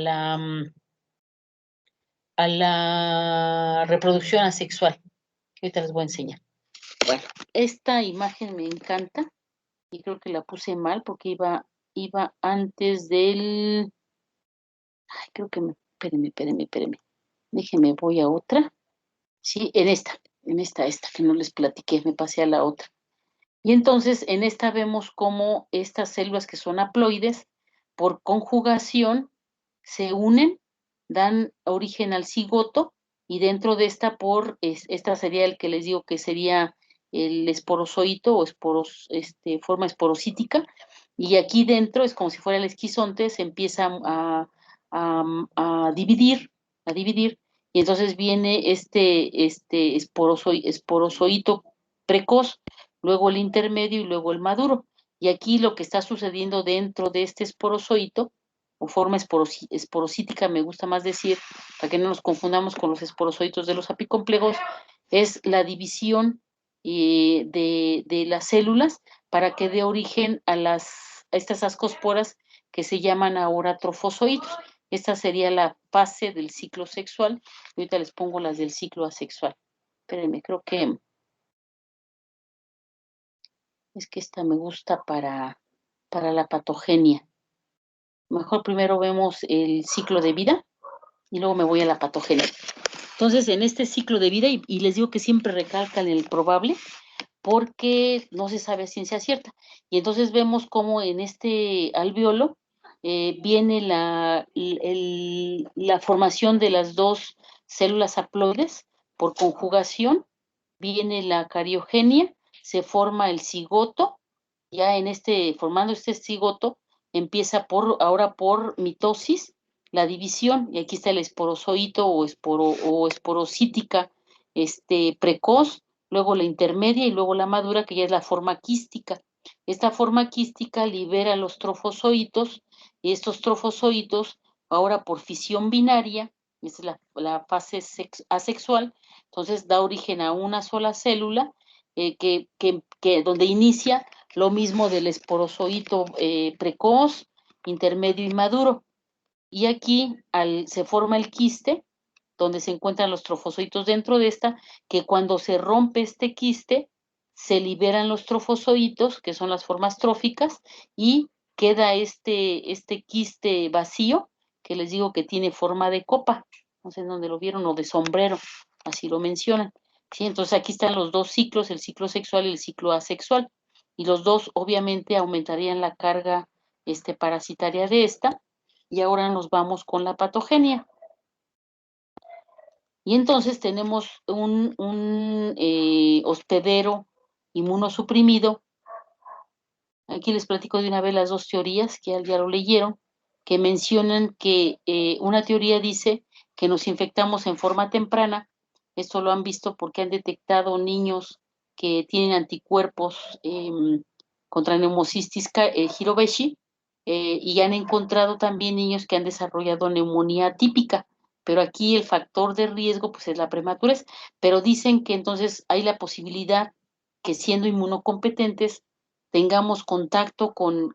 la reproducción asexual. Ahorita les voy a enseñar. Bueno, esta imagen me encanta, y creo que la puse mal porque iba antes del... Ay, creo que espérenme. Déjenme, voy a otra. Sí, esta que no les platiqué, me pasé a la otra. Y entonces en esta vemos cómo estas células que son haploides, por conjugación, se unen, dan origen al cigoto, y dentro de esta esta sería el que les digo que sería el esporozoito o forma esporocítica, y aquí dentro es como si fuera el esquizonte, se empieza a dividir, y entonces viene este esporozoito precoz, luego el intermedio y luego el maduro. Y aquí lo que está sucediendo dentro de este esporozoito, o forma esporocítica, me gusta más decir, para que no nos confundamos con los esporozoitos de los apicomplejos, es la división de las células para que dé origen a estas ascosporas, que se llaman ahora trofozoitos. Esta sería la fase del ciclo sexual. Ahorita les pongo las del ciclo asexual. Espérenme, creo que es que esta me gusta para la patogenia. Mejor primero vemos el ciclo de vida y luego me voy a la patogenia. Entonces, en este ciclo de vida, y les digo que siempre recalcan el probable, porque no se sabe a ciencia cierta. Y entonces vemos cómo en este alveolo viene la formación de las dos células haploides por conjugación, viene la cariogenia, se forma el cigoto. Ya formando este cigoto, empieza ahora por mitosis, la división, y aquí está el esporozoito o esporocítica precoz, luego la intermedia y luego la madura, que ya es la forma quística. Esta forma quística libera los trofozoitos, y estos trofozoitos, ahora por fisión binaria, esta es la fase asexual, entonces da origen a una sola célula, donde inicia lo mismo del esporozoito precoz, intermedio y maduro. Y aquí se forma el quiste, donde se encuentran los trofozoitos dentro de esta, que cuando se rompe este quiste, se liberan los trofozoitos, que son las formas tróficas, y queda este quiste vacío, que les digo que tiene forma de copa, no sé dónde lo vieron, o de sombrero, así lo mencionan. ¿Sí? Entonces aquí están los dos ciclos, el ciclo sexual y el ciclo asexual, y los dos obviamente aumentarían la carga parasitaria de esta, y ahora nos vamos con la patogenia. Y entonces tenemos un hospedero inmunosuprimido. Aquí les platico de una vez las dos teorías, que ya lo leyeron, que mencionan que una teoría dice que nos infectamos en forma temprana. Esto lo han visto porque han detectado niños que tienen anticuerpos contra neumocistis Hirobeshi, y han encontrado también niños que han desarrollado neumonía atípica. Pero aquí el factor de riesgo pues es la prematurez, pero dicen que entonces hay la posibilidad que siendo inmunocompetentes tengamos contacto con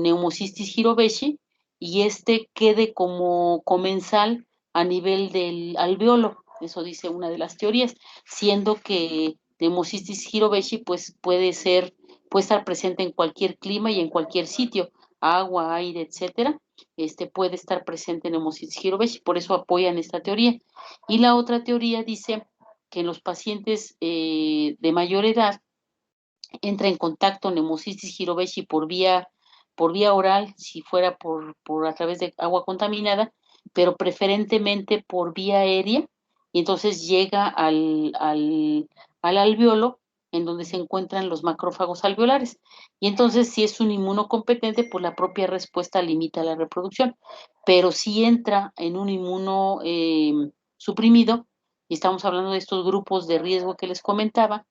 neumocistis Hirobeshi y quede como comensal a nivel del alveolo. Eso dice una de las teorías, siendo que neumocistis Hirobeshi pues puede estar presente en cualquier clima y en cualquier sitio, agua, aire, etcétera. Puede estar presente neumocistis Hirobeshi, por eso apoyan esta teoría. Y la otra teoría dice que en los pacientes de mayor edad entra en contacto neumocistis Hirobeshi por vía oral, si fuera por a través de agua contaminada, pero preferentemente por vía aérea, y entonces llega al alveolo, en donde se encuentran los macrófagos alveolares. Y entonces, si es un inmunocompetente, pues la propia respuesta limita la reproducción. Pero si entra en un inmuno suprimido, y estamos hablando de estos grupos de riesgo que les comentaba,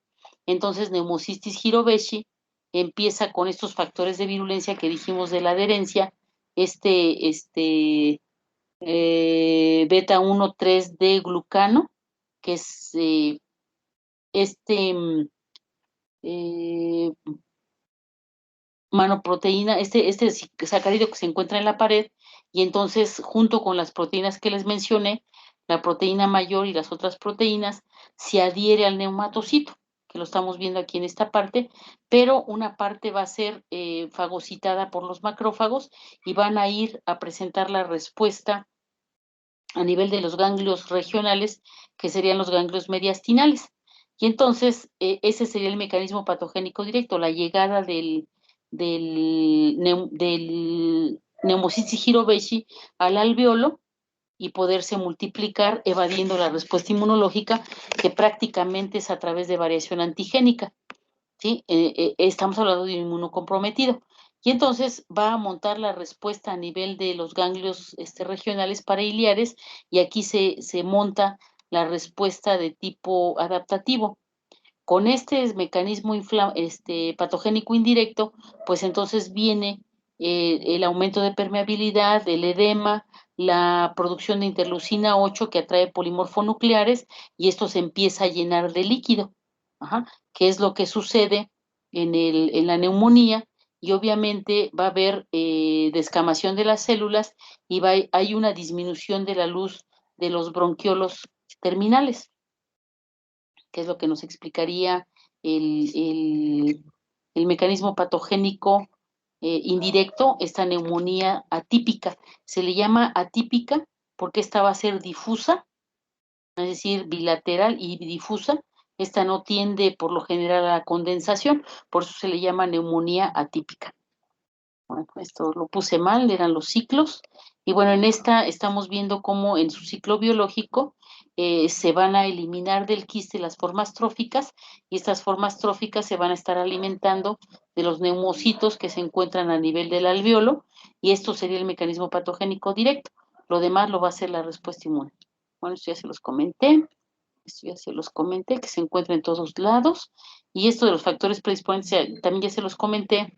entonces neumocistis Hirobeshi empieza con estos factores de virulencia que dijimos de la adherencia, beta 1,3D glucano, que es manoproteína, este sacárido que se encuentra en la pared, y entonces junto con las proteínas que les mencioné, la proteína mayor y las otras proteínas, se adhiere al neumatocito, que lo estamos viendo aquí en esta parte, pero una parte va a ser fagocitada por los macrófagos y van a ir a presentar la respuesta a nivel de los ganglios regionales, que serían los ganglios mediastinales. Y entonces, ese sería el mecanismo patogénico directo, la llegada del neumocistis Hirobeshi al alveolo y poderse multiplicar evadiendo la respuesta inmunológica, que prácticamente es a través de variación antigénica. ¿Sí? Estamos hablando de un inmunocomprometido. Y entonces va a montar la respuesta a nivel de los ganglios regionales parailiares, y aquí se monta la respuesta de tipo adaptativo. Con este mecanismo patogénico indirecto, pues entonces viene el aumento de permeabilidad, el edema, la producción de interleucina 8 que atrae polimorfonucleares, y esto se empieza a llenar de líquido. Ajá, que es lo que sucede en la neumonía, y obviamente va a haber descamación de las células y hay una disminución de la luz de los bronquiolos terminales, que es lo que nos explicaría el mecanismo patogénico indirecto, esta neumonía atípica. Se le llama atípica porque esta va a ser difusa, es decir, bilateral y difusa. Esta no tiende por lo general a la condensación, por eso se le llama neumonía atípica. Bueno, esto lo puse mal, eran los ciclos. Y bueno, en esta estamos viendo cómo en su ciclo biológico se van a eliminar del quiste las formas tróficas, y estas formas tróficas se van a estar alimentando de los neumocitos que se encuentran a nivel del alveolo, y esto sería el mecanismo patogénico directo. Lo demás lo va a hacer la respuesta inmune. Bueno, esto ya se los comenté. Que se encuentra en todos lados. Y esto de los factores predisponentes también ya se los comenté,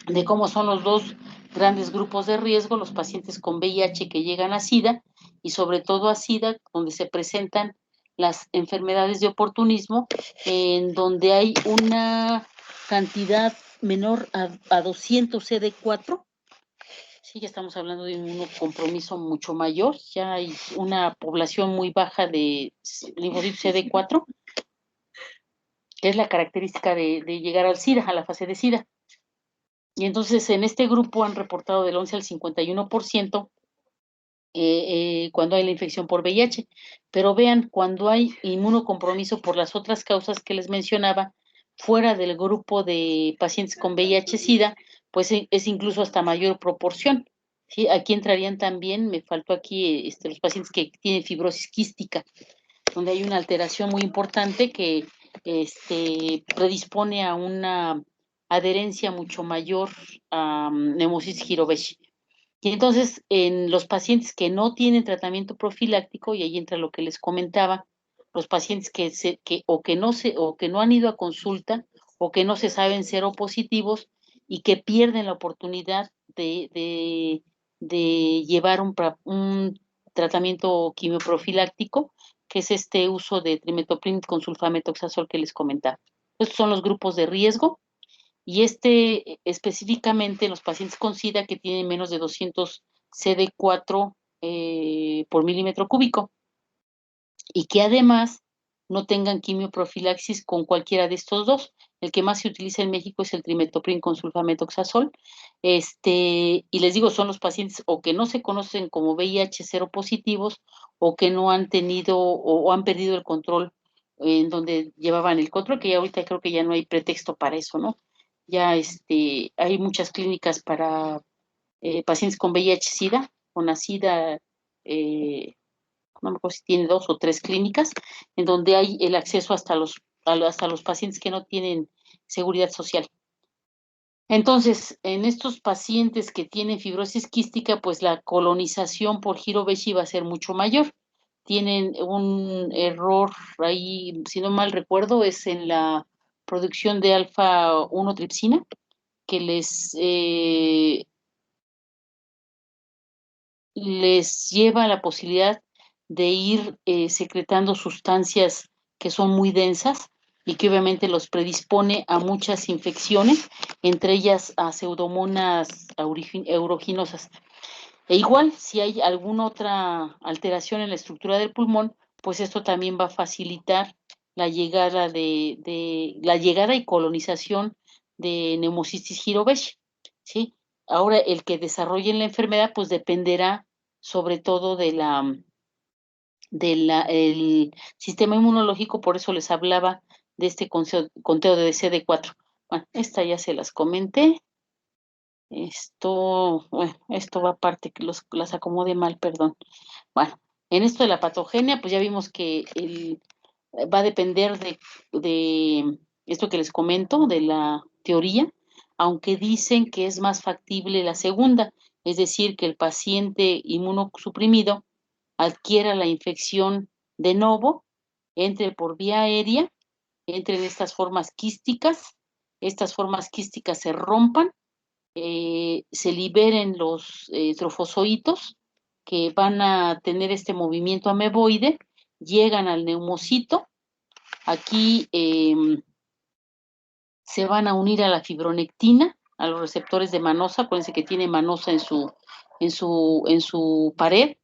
de cómo son los dos grandes grupos de riesgo, los pacientes con VIH que llegan a SIDA, y sobre todo a SIDA, donde se presentan las enfermedades de oportunismo, en donde hay una cantidad menor a 200 CD4. Sí, ya estamos hablando de un compromiso mucho mayor, ya hay una población muy baja de linfocitos CD4, que es la característica de llegar al SIDA, a la fase de SIDA. Y entonces en este grupo han reportado del 11 al 51% cuando hay la infección por VIH. Pero vean, cuando hay inmunocompromiso por las otras causas que les mencionaba, fuera del grupo de pacientes con VIH-Sida, pues es incluso hasta mayor proporción. ¿Sí? Aquí entrarían también, me faltó aquí, los pacientes que tienen fibrosis quística, donde hay una alteración muy importante que predispone a una adherencia mucho mayor a Pneumocystis jirovecii. Y entonces, en los pacientes que no tienen tratamiento profiláctico, y ahí entra lo que les comentaba, los pacientes que no han ido a consulta o que no se saben seropositivos y que pierden la oportunidad de llevar un tratamiento quimioprofiláctico, que es este uso de trimetopril con sulfametoxazol que les comentaba. Estos son los grupos de riesgo. Y específicamente los pacientes con SIDA que tienen menos de 200 CD4 por milímetro cúbico y que además no tengan quimioprofilaxis con cualquiera de estos dos. El que más se utiliza en México es el trimetopril con sulfametoxazol. Y les digo, son los pacientes o que no se conocen como VIH seropositivos o que no han tenido o han perdido el control en donde llevaban el control, que ya ahorita creo que ya no hay pretexto para eso, ¿no? Ya hay muchas clínicas para pacientes con VIH-Sida, con la SIDA, no me acuerdo si tiene 2 o 3 clínicas, en donde hay el acceso hasta los pacientes que no tienen seguridad social. Entonces, en estos pacientes que tienen fibrosis quística, pues la colonización por Jirovecii va a ser mucho mayor. Tienen un error ahí, si no mal recuerdo, es en la producción de alfa-1 tripsina, que les lleva a la posibilidad de ir secretando sustancias que son muy densas y que obviamente los predispone a muchas infecciones, entre ellas a pseudomonas aeruginosas. E igual, si hay alguna otra alteración en la estructura del pulmón, pues esto también va a facilitar la llegada la llegada y colonización de Pneumocystis jirovecii, ¿sí? Ahora, el que desarrollen la enfermedad, pues dependerá sobre todo el sistema inmunológico, por eso les hablaba de este conteo de CD4. Bueno, esta ya se las comenté. Esto va aparte, que las acomode mal, perdón. Bueno, en esto de la patogenia, pues ya vimos que va a depender de esto que les comento, de la teoría, aunque dicen que es más factible la segunda, es decir, que el paciente inmunosuprimido adquiera la infección de novo, entre por vía aérea, entre en estas formas quísticas se rompan, se liberen los trofozoitos que van a tener este movimiento ameboide, llegan al neumocito, aquí se van a unir a la fibronectina, a los receptores de manosa, acuérdense que tiene manosa en su pared,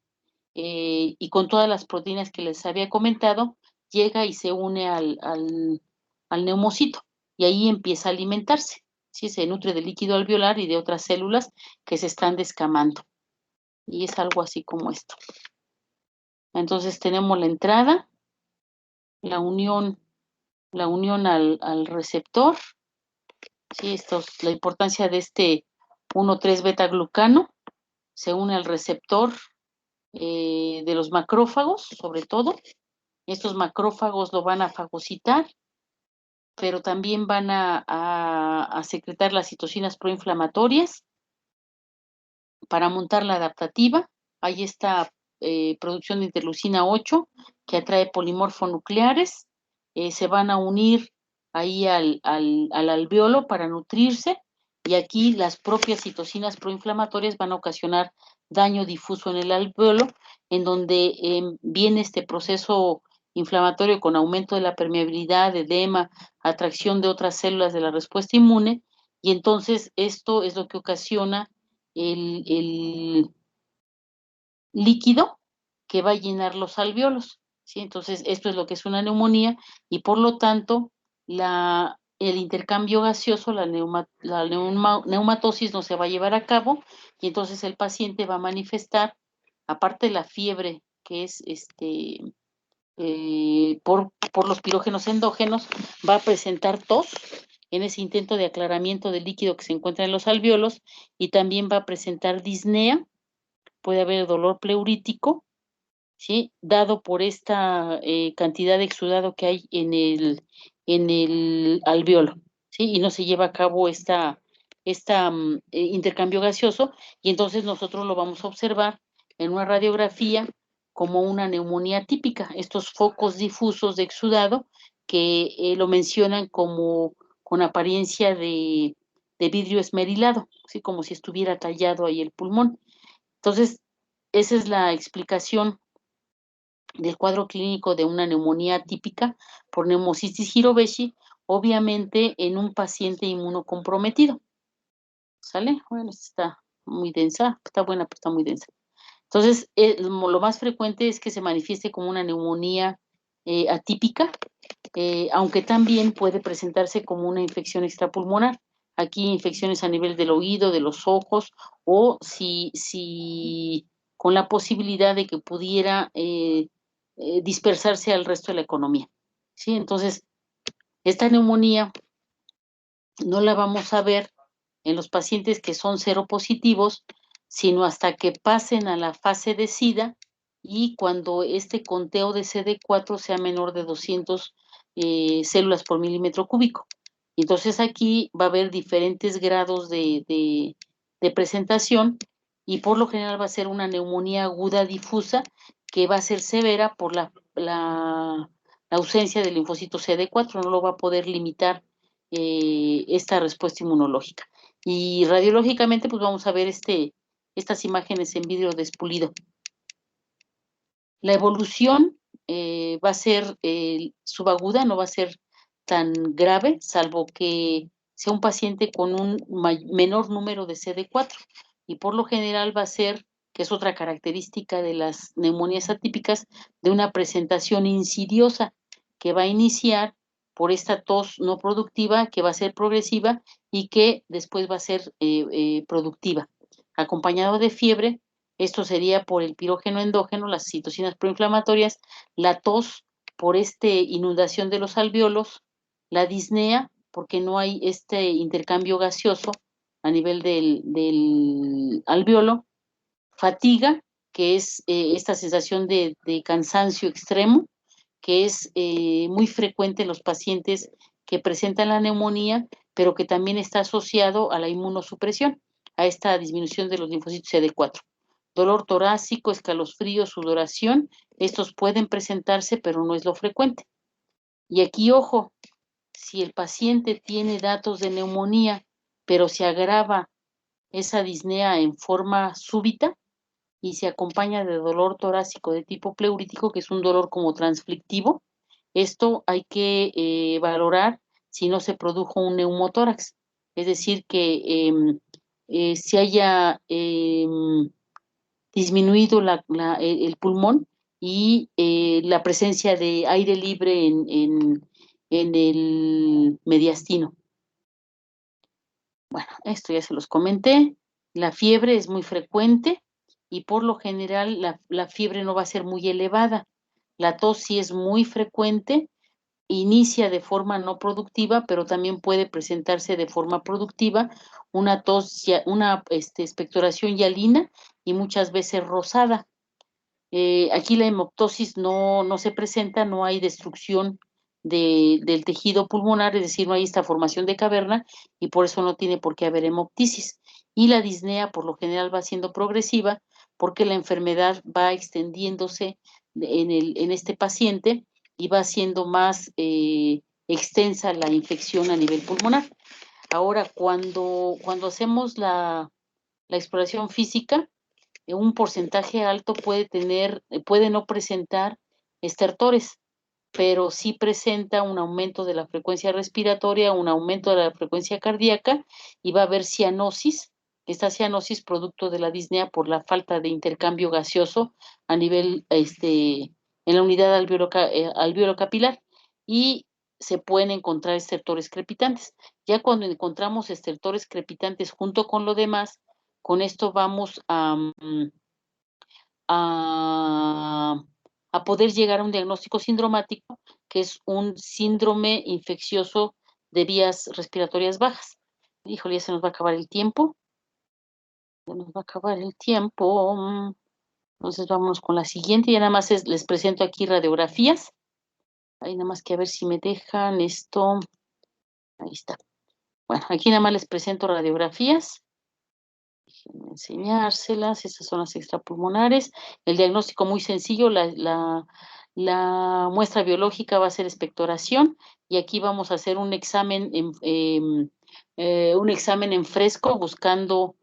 y con todas las proteínas que les había comentado, llega y se une al neumocito, y ahí empieza a alimentarse. ¿Sí? Se nutre de líquido alveolar y de otras células que se están descamando. Y es algo así como esto. Entonces tenemos la entrada, la unión al receptor. Sí, esto es la importancia de este 1,3 beta-glucano. Se une al receptor de los macrófagos, sobre todo. Estos macrófagos lo van a fagocitar, pero también van a secretar las citocinas proinflamatorias para montar la adaptativa. Hay esta producción de interleucina 8 que atrae polimorfonucleares. Se van a unir ahí al alveolo para nutrirse, y aquí las propias citocinas proinflamatorias van a ocasionar daño difuso en el alveolo, en donde viene este proceso inflamatorio con aumento de la permeabilidad, edema, atracción de otras células de la respuesta inmune, y entonces esto es lo que ocasiona el líquido que va a llenar los alvéolos, ¿sí? Entonces, esto es lo que es una neumonía y por lo tanto, el intercambio gaseoso, la neumatosis no se va a llevar a cabo y entonces el paciente va a manifestar, aparte de la fiebre, que es por los pirógenos endógenos, va a presentar tos en ese intento de aclaramiento del líquido que se encuentra en los alvéolos y también va a presentar disnea, puede haber dolor pleurítico, ¿sí? Dado por esta cantidad de exudado que hay en el alvéolo, ¿sí? Y no se lleva a cabo intercambio gaseoso, y entonces nosotros lo vamos a observar en una radiografía como una neumonía típica, estos focos difusos de exudado que lo mencionan como con apariencia de vidrio esmerilado, ¿sí? Como si estuviera tallado ahí el pulmón. Entonces, esa es la explicación del cuadro clínico de una neumonía típica por neumocistis Hirobeshi, obviamente en un paciente inmunocomprometido. ¿Sale? Bueno, está muy densa, está buena, pero está muy densa. Entonces, lo más frecuente es que se manifieste como una neumonía atípica, aunque también puede presentarse como una infección extrapulmonar. Aquí infecciones a nivel del oído, de los ojos, o si con la posibilidad de que pudiera dispersarse al resto de la economía. ¿Sí? Entonces, esta neumonía no la vamos a ver en los pacientes que son seropositivos, sino hasta que pasen a la fase de SIDA y cuando este conteo de CD4 sea menor de 200 células por milímetro cúbico. Entonces aquí va a haber diferentes grados de presentación y por lo general va a ser una neumonía aguda difusa que va a ser severa por la ausencia del linfocito CD4, no lo va a poder limitar esta respuesta inmunológica. Y radiológicamente, pues vamos a ver estas imágenes en vidrio despulido. La evolución va a ser subaguda, no va a ser tan grave, salvo que sea un paciente con un menor número de CD4. Y por lo general va a ser, que es otra característica de las neumonías atípicas, de una presentación insidiosa que va a iniciar por esta tos no productiva, que va a ser progresiva y que después va a ser productiva, acompañado de fiebre. Esto sería por el pirógeno endógeno, las citocinas proinflamatorias, la tos por inundación de los alvéolos, la disnea, porque no hay este intercambio gaseoso a nivel del alvéolo, fatiga, que es esta sensación de cansancio extremo, que es muy frecuente en los pacientes que presentan la neumonía, pero que también está asociado a la inmunosupresión, a esta disminución de los linfocitos CD4. Dolor torácico, escalofríos, sudoración, estos pueden presentarse, pero no es lo frecuente. Y aquí, ojo, si el paciente tiene datos de neumonía, pero se agrava esa disnea en forma súbita y se acompaña de dolor torácico de tipo pleurítico, que es un dolor como transflictivo, esto hay que valorar si no se produjo un neumotórax, es decir, que se haya disminuido el pulmón y la presencia de aire libre en el mediastino. Bueno, esto ya se los comenté. La fiebre es muy frecuente y por lo general la fiebre no va a ser muy elevada. La tos sí es muy frecuente, inicia de forma no productiva, pero también puede presentarse de forma productiva, una tos, una expectoración hialina y muchas veces rosada. Aquí la hemoptosis no se presenta, no hay destrucción del tejido pulmonar, es decir, no hay esta formación de caverna y por eso no tiene por qué haber hemoptisis. Y la disnea por lo general va siendo progresiva porque la enfermedad va extendiéndose en este paciente y va siendo más extensa la infección a nivel pulmonar. Ahora, cuando hacemos la exploración física, un porcentaje alto puede no presentar estertores, pero sí presenta un aumento de la frecuencia respiratoria, un aumento de la frecuencia cardíaca y va a haber cianosis. Esta cianosis producto de la disnea por la falta de intercambio gaseoso a nivel, en la unidad alveolo-capilar, y se pueden encontrar estertores crepitantes. Ya cuando encontramos estertores crepitantes junto con lo demás, con esto vamos a poder llegar a un diagnóstico sindromático, que es un síndrome infeccioso de vías respiratorias bajas. Híjole, ya se nos va a acabar el tiempo. Se nos va a acabar el tiempo. Entonces vámonos con la siguiente. Ya nada más les presento aquí radiografías. Ahí nada más que a ver si me dejan esto. Ahí está. Bueno, aquí nada más les presento radiografías. Déjenme enseñárselas. Estas son las extrapulmonares. El diagnóstico muy sencillo. La muestra biológica va a ser expectoración. Y aquí vamos a hacer un examen en fresco buscando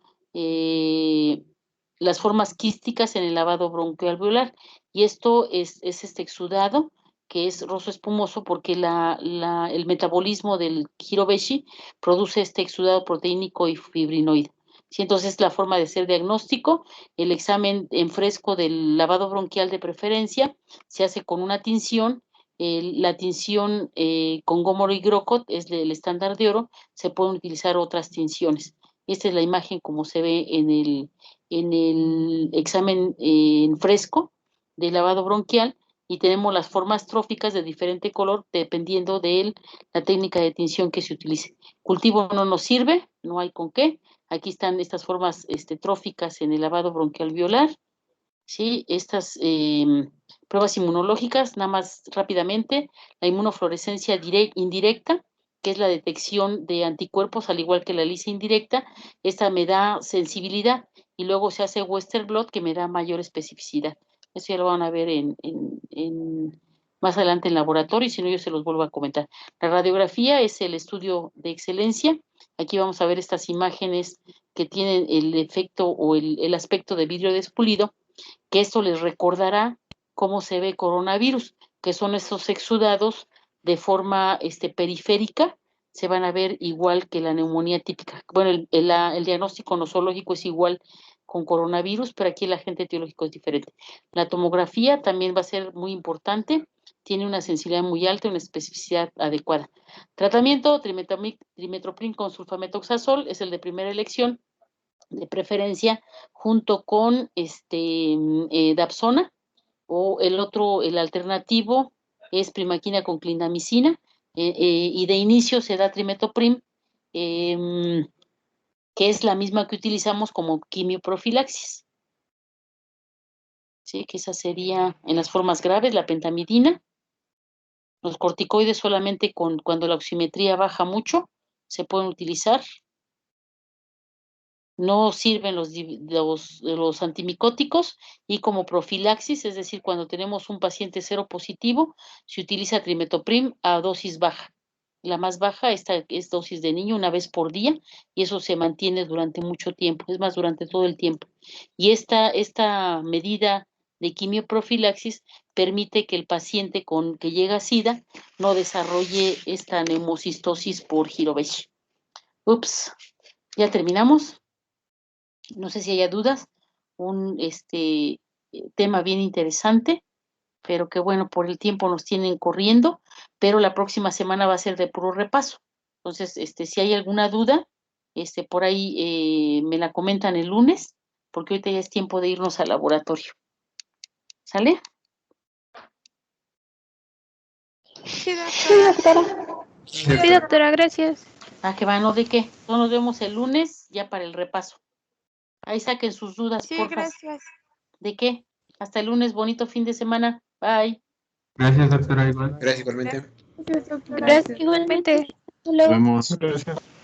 las formas quísticas en el lavado broncoalveolar. Y esto es este exudado, que es roso espumoso, porque el metabolismo del Hirobeshi produce este exudado proteínico y fibrinoide. Sí, entonces la forma de hacer diagnóstico, el examen en fresco del lavado bronquial de preferencia, se hace con una tinción. La tinción con Gómoro y Grocott es el estándar de oro. Se pueden utilizar otras tinciones. Esta es la imagen como se ve en el examen en fresco de lavado bronquial, y tenemos las formas tróficas de diferente color dependiendo de la técnica de tinción que se utilice. Cultivo no nos sirve, no hay con qué. Aquí están estas formas tróficas en el lavado broncoalveolar. ¿Sí? Estas pruebas inmunológicas, nada más rápidamente, la inmunofluorescencia indirecta, que es la detección de anticuerpos, al igual que la ELISA indirecta. Esta me da sensibilidad, y luego se hace Western blot, que me da mayor especificidad. Eso ya lo van a ver más adelante en laboratorio, y si no, yo se los vuelvo a comentar. La radiografía es el estudio de excelencia. Aquí vamos a ver estas imágenes que tienen el efecto o el aspecto de vidrio despulido, que esto les recordará cómo se ve coronavirus, que son estos exudados de forma periférica. Se van a ver igual que la neumonía típica. Bueno, el diagnóstico nosológico es igual con coronavirus, pero aquí el agente etiológico es diferente. La tomografía también va a ser muy importante, tiene una sensibilidad muy alta y una especificidad adecuada. Tratamiento, trimetoprim con sulfametoxazol es el de primera elección, de preferencia, junto con Dapsona, o el alternativo es primaquina con clindamicina, y de inicio se da trimetoprim, que es la misma que utilizamos como quimioprofilaxis. Sí, que esa sería en las formas graves, la pentamidina. Los corticoides solamente cuando la oximetría baja mucho se pueden utilizar. No sirven los antimicóticos, y como profilaxis, es decir, cuando tenemos un paciente seropositivo, se utiliza trimetoprim a dosis baja. La más baja, esta es dosis de niño, una vez por día, y eso se mantiene durante mucho tiempo, es más, durante todo el tiempo. Y esta medida de quimioprofilaxis permite que el paciente que llega a SIDA no desarrolle esta neumocistosis por Hirobeshi. Ups, ¿ya terminamos? No sé si haya dudas. Un tema bien interesante, pero que bueno, por el tiempo nos tienen corriendo, pero la próxima semana va a ser de puro repaso. Entonces, si hay alguna duda, por ahí me la comentan el lunes, porque ahorita ya es tiempo de irnos al laboratorio. ¿Sale? Sí, doctora. Sí, doctora, gracias. Ah, que va, ¿no? ¿De qué? No, nos vemos el lunes ya para el repaso. Ahí saquen sus dudas, Sí, porfa. gracias. ¿De qué? Hasta el lunes, bonito fin de semana. Bye. Gracias, doctora. Igual. Gracias igualmente. Gracias, igualmente. Hasta luego. Nos vemos. Gracias.